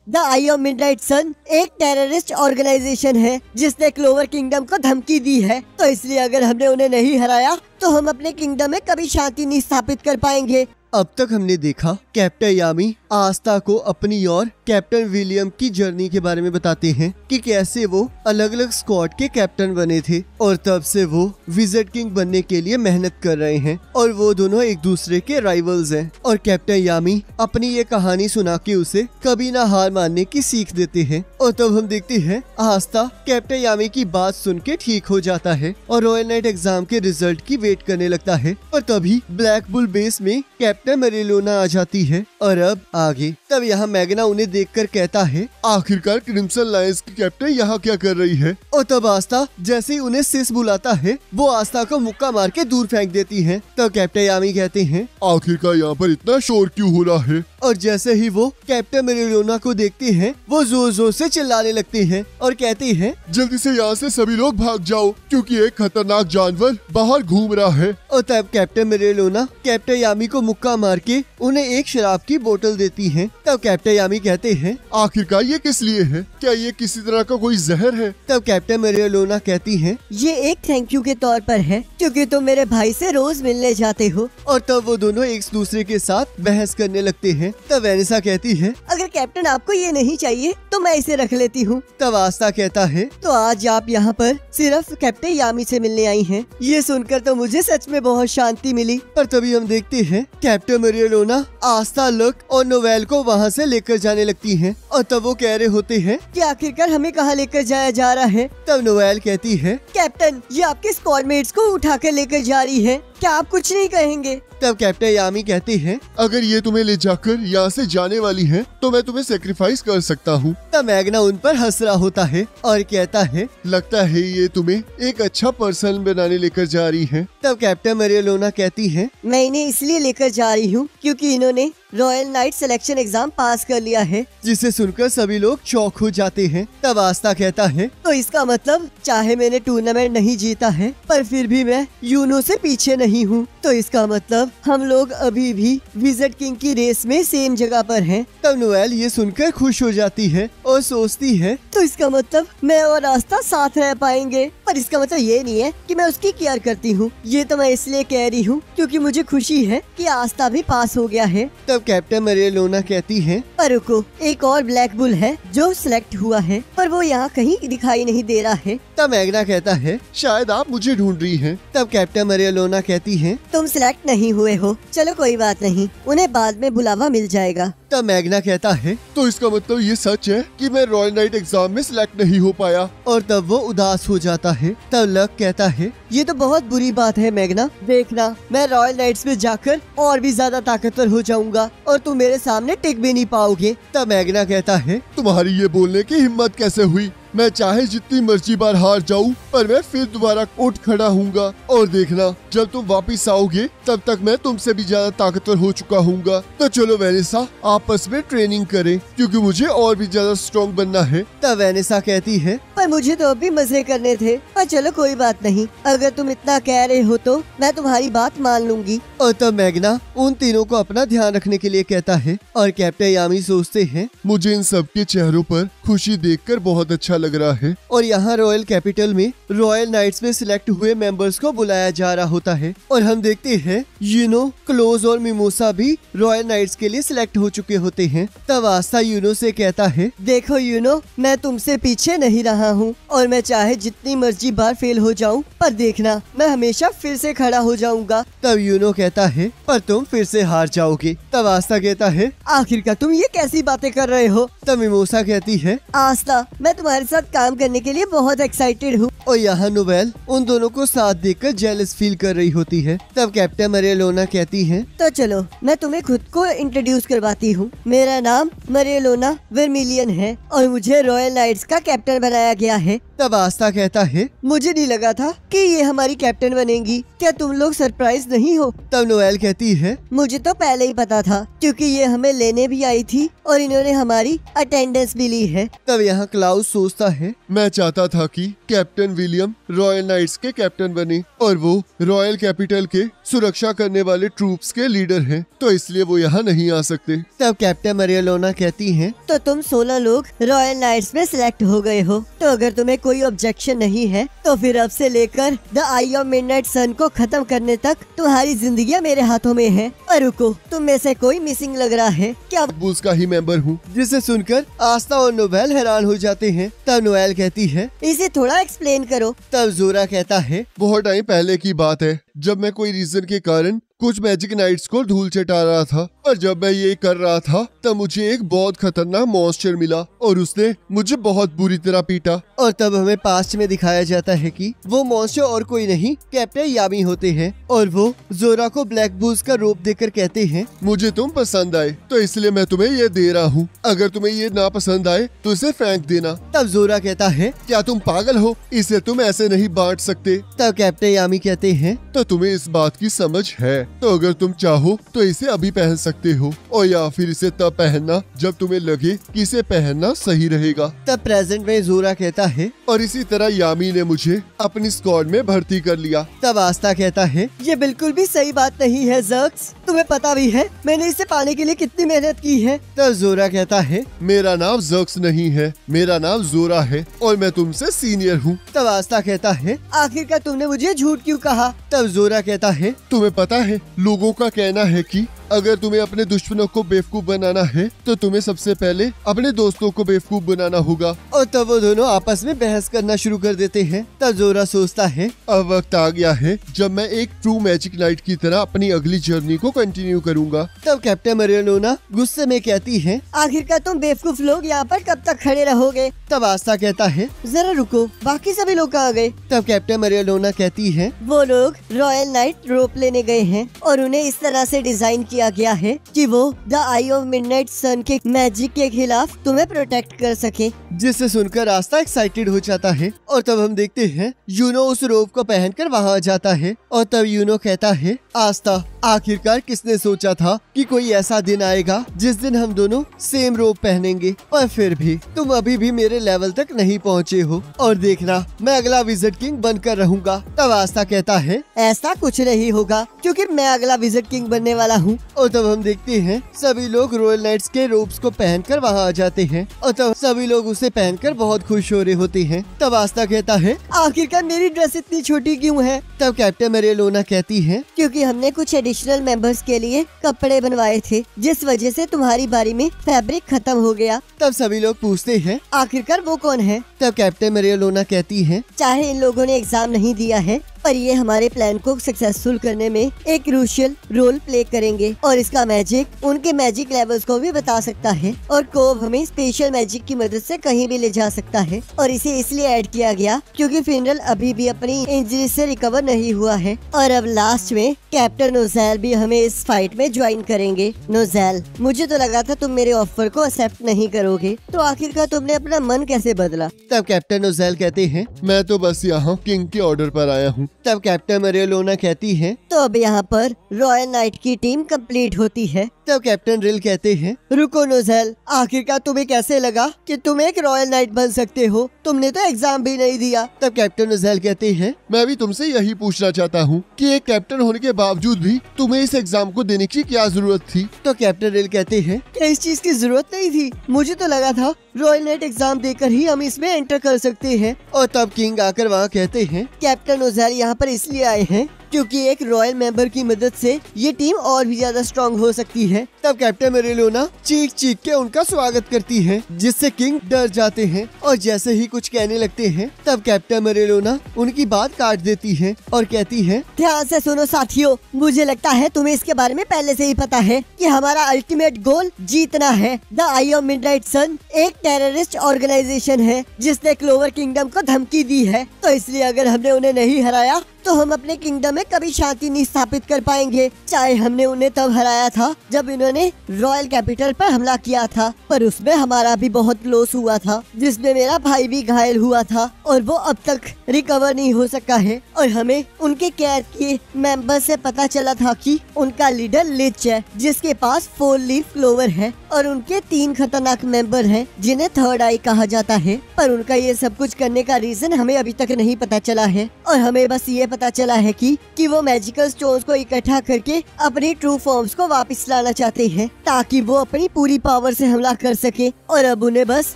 The eye of midnight सन एक terrorist organisation है जिसने क्लोवर किंगडम को धमकी दी है, तो इसलिए अगर हमने उन्हें नहीं हराया तो हम अपने किंगडम में कभी शांति नहीं स्थापित कर पाएंगे। अब तक हमने देखा कैप्टन यामी आस्था को अपनी और कैप्टन विलियम की जर्नी के बारे में बताते हैं कि कैसे वो अलग अलग स्क्वाड के कैप्टन बने थे और तब से वो विज़र्ड किंग बनने के लिए मेहनत कर रहे हैं और वो दोनों एक दूसरे के राइवल्स हैं। और कैप्टन यामी अपनी ये कहानी सुना के उसे कभी ना हार मानने की सीख देते हैं। और तब हम देखते हैं आस्था कैप्टन यामी की बात सुन के ठीक हो जाता है और रॉयल नाइट एग्जाम के रिजल्ट की वेट करने लगता है। और तभी ब्लैक बुल बेस में कैप्टन मेरिलोना आ जाती है। और अब आगे तब यहाँ मैग्ना उन्हें देखकर कहता है, आखिरकार क्रिम्सन लायंस की कैप्टन यहाँ क्या कर रही है। और तब आस्था जैसे ही उन्हें सिस बुलाता है वो आस्था को मुक्का मार के दूर फेंक देती है। तब कैप्टन यामी कहते हैं, आखिरकार यहाँ पर इतना शोर क्यों हो रहा है। और जैसे ही वो कैप्टन मेरिलोना को देखते हैं वो जोर जोर से चिल्लाने लगते हैं और कहते हैं, जल्दी से यहाँ से सभी लोग भाग जाओ क्योंकि एक खतरनाक जानवर बाहर घूम रहा है। और तब कैप्टन मेरिलोना कैप्टन यामी को मुक्का मार के उन्हें एक शराब की बोतल देती है। तब कैप्टन यामी कहते हैं, आखिरकार ये किस लिए है, क्या ये किसी तरह का कोई जहर है। तब कैप्टन मेरिलोना कहती है, ये एक थैंक यू के तौर पर है क्योंकि तुम मेरे भाई से रोज मिलने जाते हो। और तब वो दोनों एक दूसरे के साथ बहस करने लगते हैं। तब वेनिसा कहती है, अगर कैप्टन आपको ये नहीं चाहिए तो मैं इसे रख लेती हूँ। तब आस्था कहता है, तो आज आप यहाँ पर सिर्फ कैप्टन यामी से मिलने आई हैं। ये सुनकर तो मुझे सच में बहुत शांति मिली। पर तभी हम देखते हैं कैप्टन मेरिलोना आस्था, लक और नोवेल को वहाँ से लेकर जाने लगती हैं। और तब वो कह रहे होते हैं कि आखिरकार हमें कहाँ लेकर जाया जा रहा है। तब नोवेल कहती है, कैप्टन ये आपके स्क्वाडमेट्स को उठा कर लेकर जा रही है, क्या आप कुछ नहीं कहेंगे। तब कैप्टन यामी कहती है, अगर ये तुम्हें ले जाकर यहाँ से जाने वाली है तो मैं तुम्हें सेक्रीफाइस कर सकता हूँ। तब मैग्ना उन पर हंस रहा होता है और कहता है, लगता है ये तुम्हें एक अच्छा पर्सन बनाने लेकर जा रही है। तब कैप्टन मेरिलोना कहती है, मैं इन्हें इसलिए लेकर जा रही हूँ क्योंकि इन्होंने रॉयल नाइट सिलेक्शन एग्जाम पास कर लिया है। जिसे सुनकर सभी लोग चौंक हो जाते हैं। तब आस्था कहता है, तो इसका मतलब चाहे मैंने टूर्नामेंट नहीं जीता है पर फिर भी मैं यूनो से पीछे नहीं हूँ, तो इसका मतलब हम लोग अभी भी विज़र्ड किंग की रेस में सेम जगह पर हैं। तब नोएल ये सुनकर खुश हो जाती है और सोचती है, तो इसका मतलब मैं और आस्था साथ रह पाएंगे। पर इसका मतलब ये नहीं है कि मैं उसकी केयर करती हूँ, ये तो मैं इसलिए कह रही हूँ क्योंकि मुझे खुशी है कि आस्था भी पास हो गया है। तब कैप्टन मेरिलोना कहती है, पर रुको, एक और ब्लैक बुल है जो सिलेक्ट हुआ है पर वो यहाँ कहीं दिखाई नहीं दे रहा है। तब मैग्ना कहता है, शायद आप मुझे ढूंढ रही हैं। तब कैप्टन मेरिलोना कहती है, तुम सिलेक्ट नहीं हुए हो, चलो कोई बात नहीं, उन्हें बाद में बुलावा मिल जाएगा। तब मैग्ना कहता है, तो इसका मतलब ये सच है कि मैं रॉयल नाइट एग्जाम में सिलेक्ट नहीं हो पाया। और तब वो उदास हो जाता है। तब लक कहता है, ये तो बहुत बुरी बात है मैग्ना, देखना मैं रॉयल नाइट्स में जाकर और भी ज्यादा ताकतवर हो जाऊंगा और तुम मेरे सामने टिक भी नहीं पाओगे। तब मैग्ना कहता है, तुम्हारी ये बोलने की हिम्मत कैसे हुई। मैं चाहे जितनी मर्जी बार हार जाऊं पर मैं फिर दोबारा उठ खड़ा हूँगा और देखना जब तुम वापिस आओगे तब तक मैं तुमसे भी ज्यादा ताकतवर हो चुका हूँगा। तो चलो वेनिसा आपस में ट्रेनिंग करें क्योंकि मुझे और भी ज्यादा स्ट्रॉन्ग बनना है। तब वेनिसा कहती है, पर मुझे तो अभी मजे करने थे, पर चलो कोई बात नहीं, अगर तुम इतना कह रहे हो तो मैं तुम्हारी बात मान लूंगी। और तब मैग्ना उन तीनों को अपना ध्यान रखने के लिए कहता है और कैप्टन यामी सोचते हैं, मुझे इन सबके चेहरों पर खुशी देखकर बहुत अच्छा लग रहा है। और यहाँ रॉयल कैपिटल में रॉयल नाइट्स में सिलेक्ट हुए मेंबर्स को बुलाया जा रहा होता है और हम देखते हैं यूनो, क्लोज और मिमोसा भी रॉयल नाइट्स के लिए सिलेक्ट हो चुके होते हैं। तब आस्था यूनो से कहता है, देखो यूनो, मैं तुमसे पीछे नहीं रहा हूँ और मैं चाहे जितनी मर्जी बार फेल हो जाऊँ पर देखना मैं हमेशा फिर से खड़ा हो जाऊंगा। तब यूनो कहता है, पर तुम फिर से हार जाओगे। तब आस्था कहता है, आखिरकार तुम ये कैसी बातें कर रहे हो। तब मिमोसा कहती है, आस्था मैं तुम्हारे साथ काम करने के लिए बहुत एक्साइटेड हूँ। और यहाँ नोवेल उन दोनों को साथ देखकर जेलस फील कर रही होती है। तब कैप्टन मेरिलोना कहती है, तो चलो मैं तुम्हें खुद को इंट्रोड्यूस करवाती हूँ, मेरा नाम मेरिलोना वर्मिलियन है और मुझे रॉयल नाइट्स का कैप्टन बनाया गया है। तब आस्था कहता है, मुझे नहीं लगा था कि ये हमारी कैप्टन बनेगी, क्या तुम लोग सरप्राइज नहीं हो। तब नोएल कहती है, मुझे तो पहले ही पता था क्योंकि ये हमें लेने भी आई थी और इन्होंने हमारी अटेंडेंस भी ली है। है। तब यहाँ क्लाउस सोचता है, मैं चाहता था कि कैप्टन विलियम रॉयल नाइट्स के कैप्टन बने और वो रॉयल कैपिटल के सुरक्षा करने वाले ट्रूप्स के लीडर हैं, तो इसलिए वो यहाँ नहीं आ सकते। तब कैप्टन मरियलोना कहती हैं, तो तुम 16 लोग रॉयल नाइट्स में सिलेक्ट हो गए हो, तो अगर तुम्हें कोई ऑब्जेक्शन नहीं है तो फिर अब से लेकर द आई ऑफ मिडनाइट सन को खत्म करने तक तुम्हारी जिंदगियाँ मेरे हाथों में है। और रुको, तुम में से कोई मिसिंग लग रहा है क्या? बुल्स का ही मेंबर हूँ। जिसे सुनकर आस्था और नोवेल हैरान हो जाते हैं। तब नोवेल कहती है, इसे थोड़ा एक्सप्लेन करो। तब जोरा कहता है, बहुत टाइम पहले की बात है जब मैं कोई रीजन के कारण कुछ मैजिक नाइट्स को धूल चटा रहा था, और जब मैं ये कर रहा था तब मुझे एक बहुत खतरनाक मॉन्स्टर मिला और उसने मुझे बहुत बुरी तरह पीटा। और तब हमें पास्ट में दिखाया जाता है कि वो मॉन्स्टर और कोई नहीं कैप्टन यामी होते हैं, और वो जोरा को ब्लैक बुल्स का रूप देकर कहते हैं, मुझे तुम पसंद आए तो इसलिए मैं तुम्हें ये दे रहा हूँ। अगर तुम्हें ये ना पसंद आए तो इसे फेंक देना। तब जोरा कहता है, क्या तुम पागल हो? इसे तुम ऐसे नहीं बांट सकते। तब कैप्टन यामी कहते हैं, तो तुम्हें इस बात की समझ है, तो अगर तुम चाहो तो इसे अभी पहन सकते हो, और या फिर इसे तब पहनना जब तुम्हें लगे कि इसे पहनना सही रहेगा। तब प्रेजेंट में जोरा कहता है, और इसी तरह यामी ने मुझे अपनी स्क्वाड में भर्ती कर लिया। तब आस्था कहता है, ये बिल्कुल भी सही बात नहीं है ज़र्क्स, तुम्हें पता भी है मैंने इसे पाने के लिए कितनी मेहनत की है। तब जोरा कहता है, मेरा नाम ज़र्क्स नहीं है, मेरा नाम जोरा है और मैं तुमसे सीनियर हूँ। तब आस्था कहता है, आखिरकार तुमने मुझे झूठ क्यों कहा? तब जोरा कहता है, तुम्हें पता है लोगों का कहना है कि अगर तुम्हें अपने दुश्मनों को बेवकूफ बनाना है तो तुम्हें सबसे पहले अपने दोस्तों को बेवकूफ बनाना होगा। और तब वो दोनों आपस में बहस करना शुरू कर देते हैं। तब जोरा सोचता है, अब वक्त आ गया है जब मैं एक ट्रू मैजिक नाइट की तरह अपनी अगली जर्नी को कंटिन्यू करूंगा। तब कैप्टन मरियलोना गुस्से में कहती है, आखिरकार तुम बेवकूफ लोग यहाँ पर कब तक खड़े रहोगे? तब आस्था कहता है, जरा रुको, बाकी सभी लोग कहाँ गए? तब कैप्टन मरियलोना कहती है, वो लोग रॉयल नाइट रोप लेने गए हैं और उन्हें इस तरह से डिजाइन किया गया है कि वो the eye of midnight sun के मैजिक के खिलाफ तुम्हें प्रोटेक्ट कर सके। जिसे सुनकर आस्था एक्साइटेड हो जाता है। और तब हम देखते हैं यूनो उस रोप को पहनकर वहाँ जाता है। और तब यूनो कहता है, आस्था, आखिरकार किसने सोचा था कि कोई ऐसा दिन आएगा जिस दिन हम दोनों सेम रोप पहनेंगे, और फिर भी तुम अभी भी मेरे लेवल तक नहीं पहुँचे हो, और देखना मैं अगला विज़र्ड किंग बनकर रहूंगा। तब आस्था कहता है, ऐसा कुछ नहीं होगा क्योंकि मैं अगला विज़र्ड किंग बनने वाला हूँ। और तब हम देखते हैं सभी लोग रॉयल नाइट्स के रोब्स को पहनकर वहाँ आ जाते हैं, और तब सभी लोग उसे पहनकर बहुत खुश हो रहे होते हैं। तब आस्था कहता है, आखिरकार मेरी ड्रेस इतनी छोटी क्यों है? तब कैप्टन मरियलोना कहती है, क्योंकि हमने कुछ एडिशनल मेंबर्स के लिए कपड़े बनवाए थे, जिस वजह से तुम्हारी बारी में फैब्रिक खत्म हो गया। तब सभी लोग पूछते हैं, आखिरकार वो कौन है? तब कैप्टन मरियलोना कहती है, चाहे इन लोगों ने एग्जाम नहीं दिया है पर ये हमारे प्लान को सक्सेसफुल करने में एक क्रूशियल रोल प्ले करेंगे, और इसका मैजिक उनके मैजिक लेवल्स को भी बता सकता है, और कोब हमें स्पेशल मैजिक की मदद से कहीं भी ले जा सकता है। और इसे इसलिए ऐड किया गया क्योंकि फिनरल अभी भी अपनी इंजरी से रिकवर नहीं हुआ है। और अब लास्ट में कैप्टन नोज़ेल भी हमें इस फाइट में ज्वाइन करेंगे। नोज़ेल, मुझे तो लगा था तुम मेरे ऑफर को एक्सेप्ट नहीं करोगे, तो आखिरकार तुमने अपना मन कैसे बदला? तब कैप्टन नोज़ेल कहते हैं, मैं तो बस यहाँ किंग के ऑर्डर पर आया हूँ। तब कैप्टन मरियलोना कहती है, तो अब यहाँ पर रॉयल नाइट की टीम कंप्लीट होती है। तब कैप्टन रिल कहते हैं, रुको नोज़ेल, आखिरकार तुम्हें कैसे लगा कि तुम एक रॉयल नाइट बन सकते हो? तुमने तो एग्जाम भी नहीं दिया। तब कैप्टन नोज़ेल कहते हैं, मैं भी तुमसे यही पूछना चाहता हूँ कि एक कैप्टन होने के बावजूद भी तुम्हें इस एग्जाम को देने की क्या जरूरत थी? तो कैप्टन रिल कहते हैं, इस चीज की जरूरत नहीं थी, मुझे तो लगा था रॉयल नाइट एग्जाम देकर ही हम इसमें एंटर कर सकते हैं। और तब किंग आकर वहाँ कहते हैं, कैप्टन नोज़ेल यहाँ पर इसलिए आए हैं क्योंकि एक रॉयल मेंबर की मदद से ये टीम और भी ज्यादा स्ट्रांग हो सकती है। तब कैप्टन मरियलोना चीख चीख के उनका स्वागत करती है, जिससे किंग डर जाते हैं, और जैसे ही कुछ कहने लगते हैं तब कैप्टन मरियलोना उनकी बात काट देती है और कहती है, ध्यान से सुनो साथियों, मुझे लगता है तुम्हें इसके बारे में पहले से ही पता है कि हमारा अल्टीमेट गोल जीतना है। द आई ऑफ मिडनाइट सन एक टेररिस्ट ऑर्गेनाइजेशन है जिसने क्लोवर किंगडम को धमकी दी है, तो इसलिए अगर हमने उन्हें नहीं हराया तो हम अपने किंगडम में कभी शांति नहीं स्थापित कर पाएंगे। चाहे हमने उन्हें तब हराया था जब इन्होंने रॉयल कैपिटल पर हमला किया था, पर उसमें हमारा भी बहुत लॉस हुआ था, जिसमें मेरा भाई भी घायल हुआ था और वो अब तक रिकवर नहीं हो सका है। और हमें उनके कैद किए मेंबर से पता चला था कि उनका लीडर लिच है, जिसके पास 4 लीफ क्लोवर है और उनके 3 खतरनाक मेंबर हैं जिन्हें थर्ड आई कहा जाता है। पर उनका ये सब कुछ करने का रीजन हमें अभी तक नहीं पता चला है और हमें बस ये पता चला है कि वो मैजिकल स्टोन्स को इकट्ठा करके अपनी ट्रू फॉर्म्स को वापस लाना चाहते हैं ताकि वो अपनी पूरी पावर से हमला कर सके। और अब उन्हें बस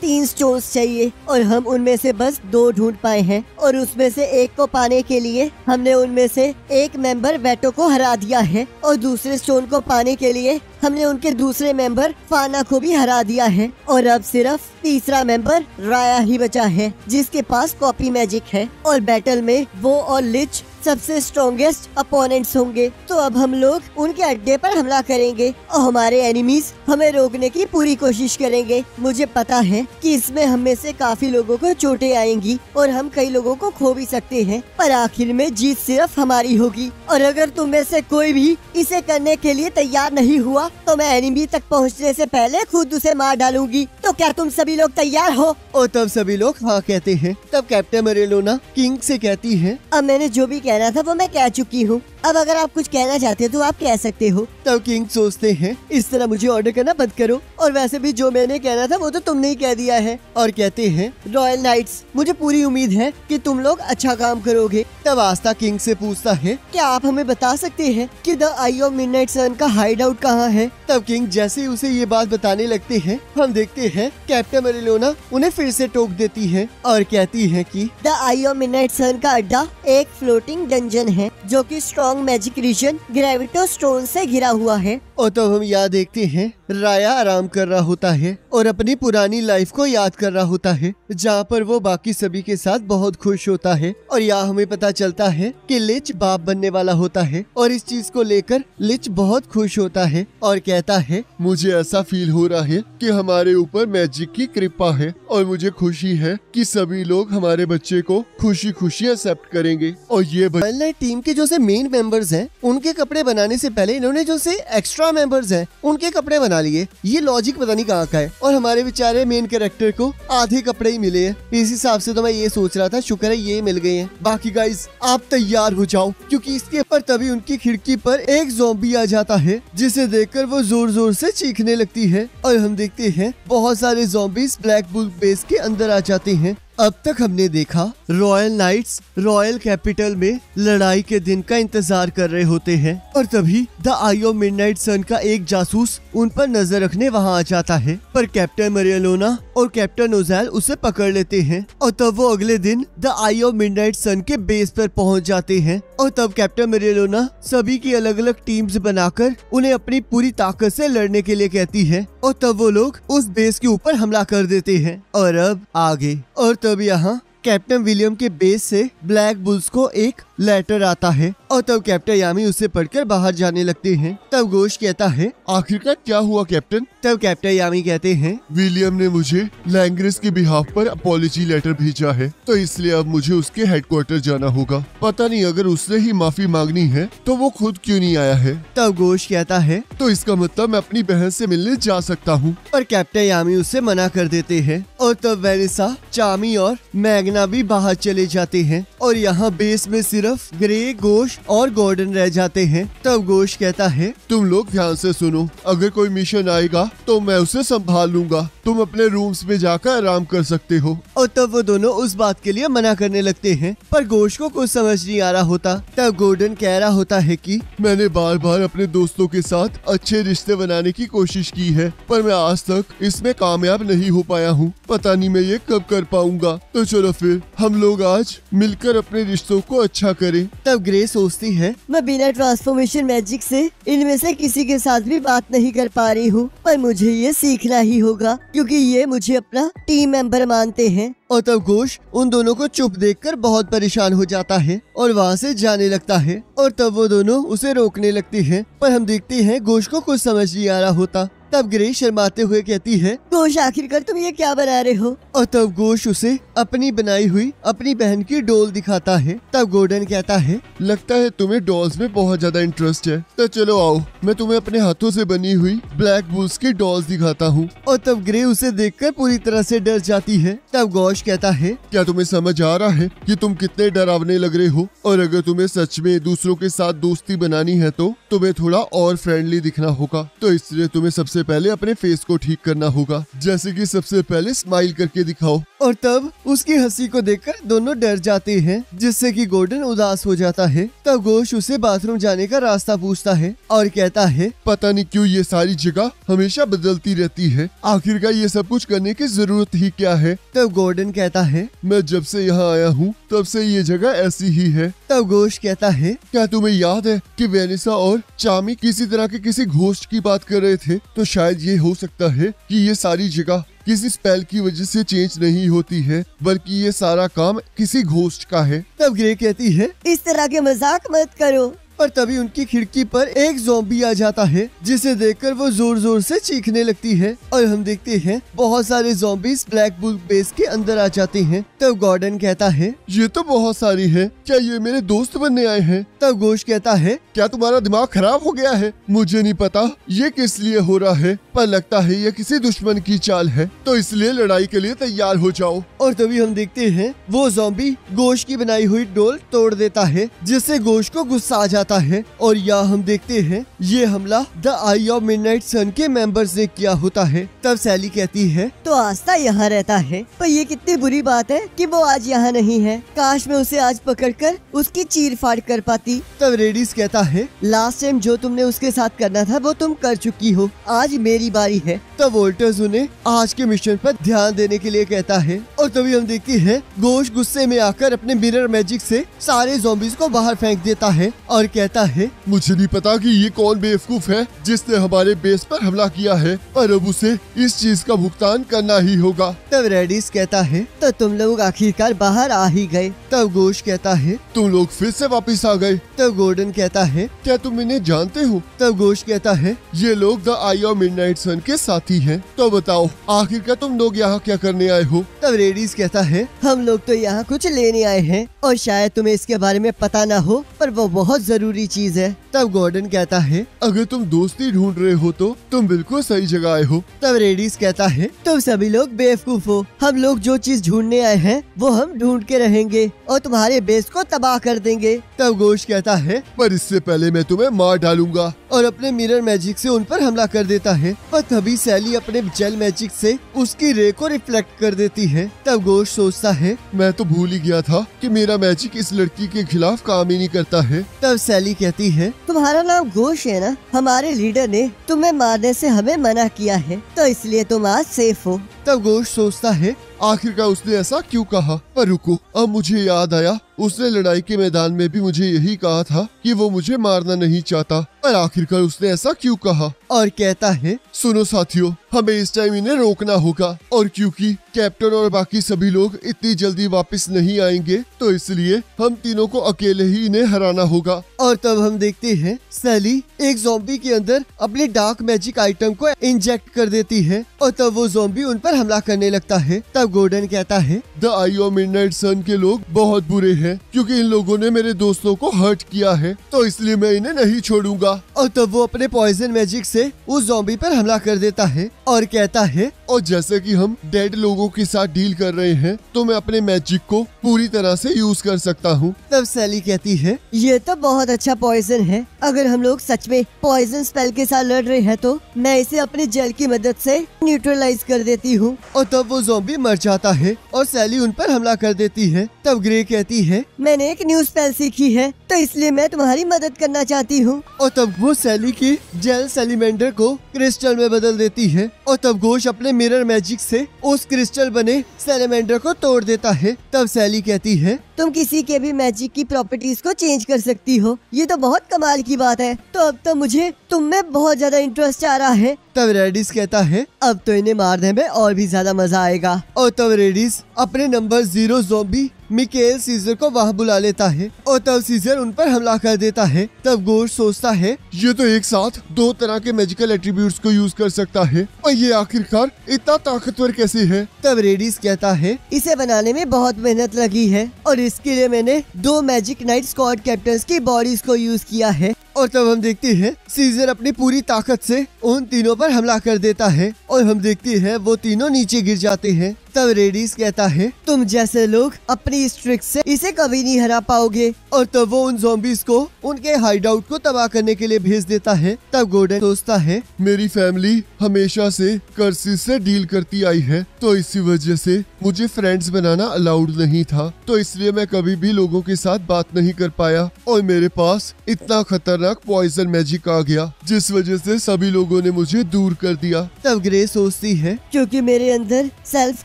3 स्टोन्स चाहिए और हम उनमें से बस 2 ढूंढ पाए हैं और उसमें से एक को पाने के लिए हमने उनमें से एक मेंबर वेटो को हरा दिया है और दूसरे स्टोन को पाने के लिए हमने उनके दूसरे मेंबर फाना को भी हरा दिया है। और अब सिर्फ तीसरा मेंबर राया ही बचा है जिसके पास कॉपी मैजिक है और बैटल में वो और लिच सबसे स्ट्रॉन्गेस्ट अपोनेंट्स होंगे। तो अब हम लोग उनके अड्डे पर हमला करेंगे और हमारे एनिमीज हमें रोकने की पूरी कोशिश करेंगे। मुझे पता है कि इसमें हम में से काफी लोगों को चोटें आएंगी और हम कई लोगों को खो भी सकते हैं, पर आखिर में जीत सिर्फ हमारी होगी। और अगर तुम में से कोई भी इसे करने के लिए तैयार नहीं हुआ तो मैं एनिमी तक पहुँचने से पहले खुद उसे मार डालूंगी। तो क्या तुम सभी लोग तैयार हो? और तब सभी लोग हाँ कहते हैं। तब कैप्टन मेरेलोना किंग से कहती है, अब मैंने जो भी कहना था वो मैं कह चुकी हूँ, अब अगर आप कुछ कहना चाहते हो तो आप कह सकते हो। तब किंग सोचते हैं, इस तरह मुझे ऑर्डर करना बंद करो, और वैसे भी जो मैंने कहना था वो तो तुमने ही कह दिया है। और कहते हैं, रॉयल नाइट्स, मुझे पूरी उम्मीद है कि तुम लोग अच्छा काम करोगे। तब आस्था किंग से पूछता है, क्या आप हमें बता सकते हैं कि द आई ऑफ मिडनाइट सन का हाइड आउट कहाँ है? तब किंग जैसे ही उसे ये बात बताने लगते हैं, हम देखते हैं कैप्टन मेरेलोना उन्हें फिर से टोक देती है और कहती है कि द आई ऑफ मिडनाइट सन का अड्डा एक फ्लोटिंग डंजन है जो कि स्ट्रॉन्ग मैजिक रीजन ग्रेविटो स्टोन से घिरा हुआ है। और तब हम यहाँ देखते हैं राया आराम कर रहा होता है और अपनी पुरानी लाइफ को याद कर रहा होता है, जहाँ पर वो बाकी सभी के साथ बहुत खुश होता है। और यहाँ हमें पता चलता है कि लिच बाप बनने वाला होता है और इस चीज को लेकर लिच बहुत खुश होता है और कहता है, मुझे ऐसा फील हो रहा है कि हमारे ऊपर मैजिक की कृपा है और मुझे खुशी है कि सभी लोग हमारे बच्चे को खुशी खुशी एक्सेप्ट करेंगे। और ये टीम के जो से मेन मेंबर्स हैं उनके कपड़े बनाने से पहले इन्होंने जो से एक्स्ट्रा मेंबर्स हैं उनके कपड़े बना लिए। ये लॉजिक पता नहीं कहाँ का है। और हमारे बेचारे मेन कैरेक्टर को आधे कपड़े ही मिले हैं। इस हिसाब से तो मैं ये सोच रहा था, शुक्र है ये मिल गए हैं। बाकी गाइस आप तैयार हो जाओ, क्योंकि इसके पर तभी उनकी खिड़की पर एक ज़ॉम्बी आ जाता है जिसे देखकर वो जोर जोर से चीखने लगती है और हम देखते हैं बहुत सारे ज़ॉम्बीज ब्लैक बुल बेस के अंदर आ जाते हैं। अब तक हमने देखा रॉयल नाइट्स रॉयल कैपिटल में लड़ाई के दिन का इंतजार कर रहे होते हैं और तभी द आई ऑफ मिडनाइट सन का एक जासूस उन पर नजर रखने वहां आ जाता है, पर कैप्टन मेरेलोना और कैप्टन ओज़ेल उसे पकड़ लेते हैं और तब वो अगले दिन the eye of midnight sun के बेस पर पहुंच जाते हैं। और तब कैप्टन मेरेलोना सभी की अलग अलग टीम्स बनाकर उन्हें अपनी पूरी ताकत से लड़ने के लिए कहती है और तब वो लोग उस बेस के ऊपर हमला कर देते हैं। और अब आगे, और तब यहाँ कैप्टन विलियम के बेस से ब्लैक बुल्स को एक लेटर आता है और तब कैप्टन यामी उसे पढ़कर बाहर जाने लगते हैं। तब गोश कहता है, आखिरकार क्या हुआ कैप्टन? तब कैप्टन यामी कहते हैं, विलियम ने मुझे लैंग्रेस के बिहाफ पर अपॉलजी लेटर भेजा है, तो इसलिए अब मुझे उसके हेडक्वार्टर जाना होगा। पता नहीं अगर उसने ही माफी मांगनी है तो वो खुद क्यों नहीं आया है। तब गोश कहता है, तो इसका मतलब मैं अपनी बहन से मिलने जा सकता हूँ। पर कैप्टन यामी उससे मना कर देते हैं और तब वेनिसा, चामी और मैग्ना भी बाहर चले जाते हैं और यहाँ बेस में सिर्फ ग्रे, गोश और गॉर्डन रह जाते हैं। तब गोश कहता है, तुम लोग ध्यान से सुनो, अगर कोई मिशन आएगा तो मैं उसे संभाल लूंगा, तुम अपने रूम्स में जाकर आराम कर सकते हो। और तब वो दोनों उस बात के लिए मना करने लगते हैं, पर गोश को कुछ समझ नहीं आ रहा होता। तब गॉर्डन कह रहा होता है कि मैंने बार बार अपने दोस्तों के साथ अच्छे रिश्ते बनाने की कोशिश की है, पर मैं आज तक इसमें कामयाब नहीं हो पाया हूँ। पता नहीं मैं ये कब कर पाऊंगा। तो चलो फिर हम लोग आज मिलकर अपने रिश्तों को अच्छा करें। तब ग्रे सोचती है, मैं बिना ट्रांसफॉर्मेशन मैजिक से इनमें से किसी के साथ भी बात नहीं कर पा रही हूँ, पर मुझे ये सीखना ही होगा क्योंकि ये मुझे अपना टीम मेंबर मानते हैं। और तब गोश उन दोनों को चुप देखकर बहुत परेशान हो जाता है और वहाँ से जाने लगता है और तब वो दोनों उसे रोकने लगते हैं, पर हम देखते हैं गोश को कुछ समझ नहीं आ रहा होता। तब ग्रे शर्माते हुए कहती है, गोश आखिरकार तुम ये क्या बना रहे हो? और तब गोश उसे अपनी बनाई हुई अपनी बहन की डॉल दिखाता है। तब गॉर्डन कहता है, लगता है तुम्हें डॉल्स में बहुत ज्यादा इंटरेस्ट है, तो चलो आओ मैं तुम्हें अपने हाथों से बनी हुई ब्लैक बुल्स की डॉल्स दिखाता हूँ। और तब ग्रे उसे देखकर पूरी तरह से डर जाती है। तब गोश कहता है, क्या तुम्हें समझ आ रहा है कि तुम कितने डरावने लग रहे हो? और अगर तुम्हें सच में दूसरों के साथ दोस्ती बनानी है तो तुम्हें थोड़ा और फ्रेंडली दिखना होगा। तो इसलिए तुम्हें सबसे पहले अपने फेस को ठीक करना होगा, जैसे कि सबसे पहले स्माइल करके दिखाओ। और तब उसकी हंसी को देखकर दोनों डर जाते हैं, जिससे कि गॉर्डन उदास हो जाता है। तब गोश उसे बाथरूम जाने का रास्ता पूछता है और कहता है, पता नहीं क्यों ये सारी जगह हमेशा बदलती रहती है, आखिरकार ये सब कुछ करने की जरूरत ही क्या है? तब गॉर्डन कहता है, मैं जब से यहाँ आया हूँ तब से ये जगह ऐसी ही है। तब गोश कहता है, क्या तुम्हें याद है कि वेनिसा और चामी किसी तरह के किसी घोस्ट की बात कर रहे थे? तो शायद ये हो सकता है कि ये सारी जगह किसी स्पेल की वजह से चेंज नहीं होती है, बल्कि ये सारा काम किसी घोस्ट का है। तब ग्रे कहती है, इस तरह के मजाक मत करो। और तभी उनकी खिड़की पर एक ज़ॉम्बी आ जाता है, जिसे देखकर वो जोर जोर से चीखने लगती है। और हम देखते हैं बहुत सारे ज़ॉम्बीज ब्लैक बुल बेस के अंदर आ जाते हैं। तब गॉर्डन कहता है, ये तो बहुत सारी है, क्या ये मेरे दोस्त बनने आए हैं? तब गोश कहता है, क्या तुम्हारा दिमाग खराब हो गया है? मुझे नहीं पता ये किस लिए हो रहा है, पर लगता है ये किसी दुश्मन की चाल है, तो इसलिए लड़ाई के लिए तैयार हो जाओ। और तभी हम देखते हैं वो ज़ॉम्बी गोश की बनाई हुई डोल तोड़ देता है, जिससे गोश को गुस्सा आ जाता है। और यहाँ हम देखते हैं ये हमला the eye of midnight sun के मेंबर्स ने किया होता है। तब सैली कहती है, तो आस्था यहाँ रहता है, पर ये कितनी बुरी बात है कि वो आज यहाँ नहीं है। काश मैं उसे आज पकड़कर उसकी चीर फाड़ कर पाती। तब रेडिस कहता है, लास्ट टाइम जो तुमने उसके साथ करना था वो तुम कर चुकी हो, आज मेरी बारी है। तब वोल्टर्स उन्हें आज के मिशन पर ध्यान देने के लिए कहता है। और तभी हम देखते हैं गोश गुस्से में आकर अपने मिरर मैजिक से सारे ज़ॉम्बीज को बाहर फेंक देता है और कहता है, मुझे नहीं पता कि ये कौन बेवकूफ है जिसने हमारे बेस पर हमला किया है, पर अब उसे इस चीज का भुगतान करना ही होगा। तब रेडिस कहता है, तो तुम लोग आखिरकार बाहर आ ही गए। तब गोश कहता है, तुम लोग फिर से वापस आ गए। तब गॉर्डन कहता है, क्या तुम इन्हें जानते हो? तब गोश कहता है, ये लोग the eye of midnight sun के साथी हैं। तो बताओ आखिरकार तुम लोग यहाँ क्या करने आए हो? तब रेडिस कहता है, हम लोग तो यहाँ कुछ लेने आए हैं और शायद तुम्हें इसके बारे में पता ना हो, पर वो बहुत जरूरी चीज है। तब गॉर्डन कहता है, अगर तुम दोस्ती ढूंढ रहे हो तो तुम बिल्कुल सही जगह आए हो। तब रेडिस कहता है, तुम सभी लोग बेवकूफ हो। हम लोग जो चीज ढूंढने आए हैं वो हम ढूंढ के रहेंगे और तुम्हारे बेस को तबाह कर देंगे। तब गोश कहता है, पर इससे पहले मैं तुम्हें मार डालूंगा। और अपने मिरर मैजिक से उन पर हमला कर देता है। पर तभी सैली अपने जेल मैजिक से उसकी रे को रिफ्लेक्ट कर देती है। तब गोश सोचता है, मैं तो भूल ही गया था कि मेरा मैजिक इस लड़की के खिलाफ काम ही नहीं करता है। तब सैली कहती है, तुम्हारा नाम गोश है ना? हमारे लीडर ने तुम्हें मारने से हमें मना किया है, तो इसलिए तुम आज सेफ हो। तब गोश सोचता है, आखिरकार उसने ऐसा क्यों कहा? पर रुको, अब मुझे याद आया, उसने लड़ाई के मैदान में भी मुझे यही कहा था कि वो मुझे मारना नहीं चाहता। पर आखिरकार उसने ऐसा क्यों कहा? और कहता है, सुनो साथियों, हमें इस टाइम इन्हें रोकना होगा, और क्योंकि कैप्टन और बाकी सभी लोग इतनी जल्दी वापस नहीं आएंगे, तो इसलिए हम तीनों को अकेले ही इन्हें हराना होगा। और तब हम देखते हैं सैली एक ज़ॉम्बी के अंदर अपनी डार्क मैजिक आइटम को इंजेक्ट कर देती है और तब वो ज़ॉम्बी उन पर हमला करने लगता है। तब गॉर्डन कहता है, the eye of midnight sun के लोग बहुत बुरे हैं, क्योंकि इन लोगों ने मेरे दोस्तों को हर्ट किया है, तो इसलिए मैं इन्हें नहीं छोड़ूंगा। और तब वो अपने पॉइजन मैजिक से उस ज़ॉम्बी पर हमला कर देता है और कहता है, और जैसे कि हम डेड लोगों के साथ डील कर रहे हैं, तो मैं अपने मैजिक को पूरी तरह से यूज कर सकता हूँ। तब सैली कहती है, ये तो बहुत अच्छा पॉइजन है। अगर हम लोग सच में पॉइजन स्पेल के साथ लड़ रहे हैं तो मैं इसे अपने जेल की मदद से न्यूट्रलाइज कर देती हूँ। और तब वो ज़ॉम्बी मर जाता है और सैली उन पर हमला कर देती है। तब ग्रे कहती है, मैंने एक न्यू स्पेल सीखी है, तो इसलिए मैं तुम्हारी मदद करना चाहती हूँ। और तब वो सैली की जेल सैलीमेंडर को क्रिस्टल में बदल देती है और तब गोश अपने मिरर मैजिक से उस क्रिस्टल बने सैलीमेंडर को तोड़ देता है। तब सैली कहती है, तुम किसी के भी मैजिक की प्रॉपर्टीज को चेंज कर सकती हो, ये तो बहुत कमाल की बात है। तो अब तो मुझे तुम में बहुत ज्यादा इंटरेस्ट आ रहा है। तब रेडिस कहता है, अब तो इन्हें मारने में और भी ज्यादा मजा आएगा। और तब रेडिस अपने नंबर 0 ज़ॉम्बी मिकेल सीजर को वहाँ बुला लेता है और तब सीजर उन पर हमला कर देता है। तब गोश्त सोचता है ये तो एक साथ 2 तरह के मैजिकल एट्रीब्यूट्स को यूज कर सकता है और ये आखिरकार इतना ताकतवर कैसे है। तब रेडिस कहता है इसे बनाने में बहुत मेहनत लगी है और इसके लिए मैंने 2 मैजिक नाइट स्क्वाड कैप्टन्स की बॉडीज को यूज किया है। और तब हम देखते हैं सीजर अपनी पूरी ताकत से उन तीनों पर हमला कर देता है और हम देखते हैं वो तीनों नीचे गिर जाते हैं। तब रेडिस कहता है तुम जैसे लोग अपनी इस ट्रिक से इसे कभी नहीं हरा पाओगे। और तब वो उन ज़ॉम्बीज को उनके हाइड आउट को तबाह करने के लिए भेज देता है। तब गॉर्डन सोचता है मेरी फैमिली हमेशा से कर्सिस से डील करती आई है, तो इसी वजह से मुझे फ्रेंड्स बनाना अलाउड नहीं था, तो इसलिए मैं कभी भी लोगों के साथ बात नहीं कर पाया और मेरे पास इतना खतरनाक पॉइजन मैजिक आ गया जिस वजह से सभी लोगों ने मुझे दूर कर दिया। तब ग्रे सोचती है क्योंकि मेरे अंदर सेल्फ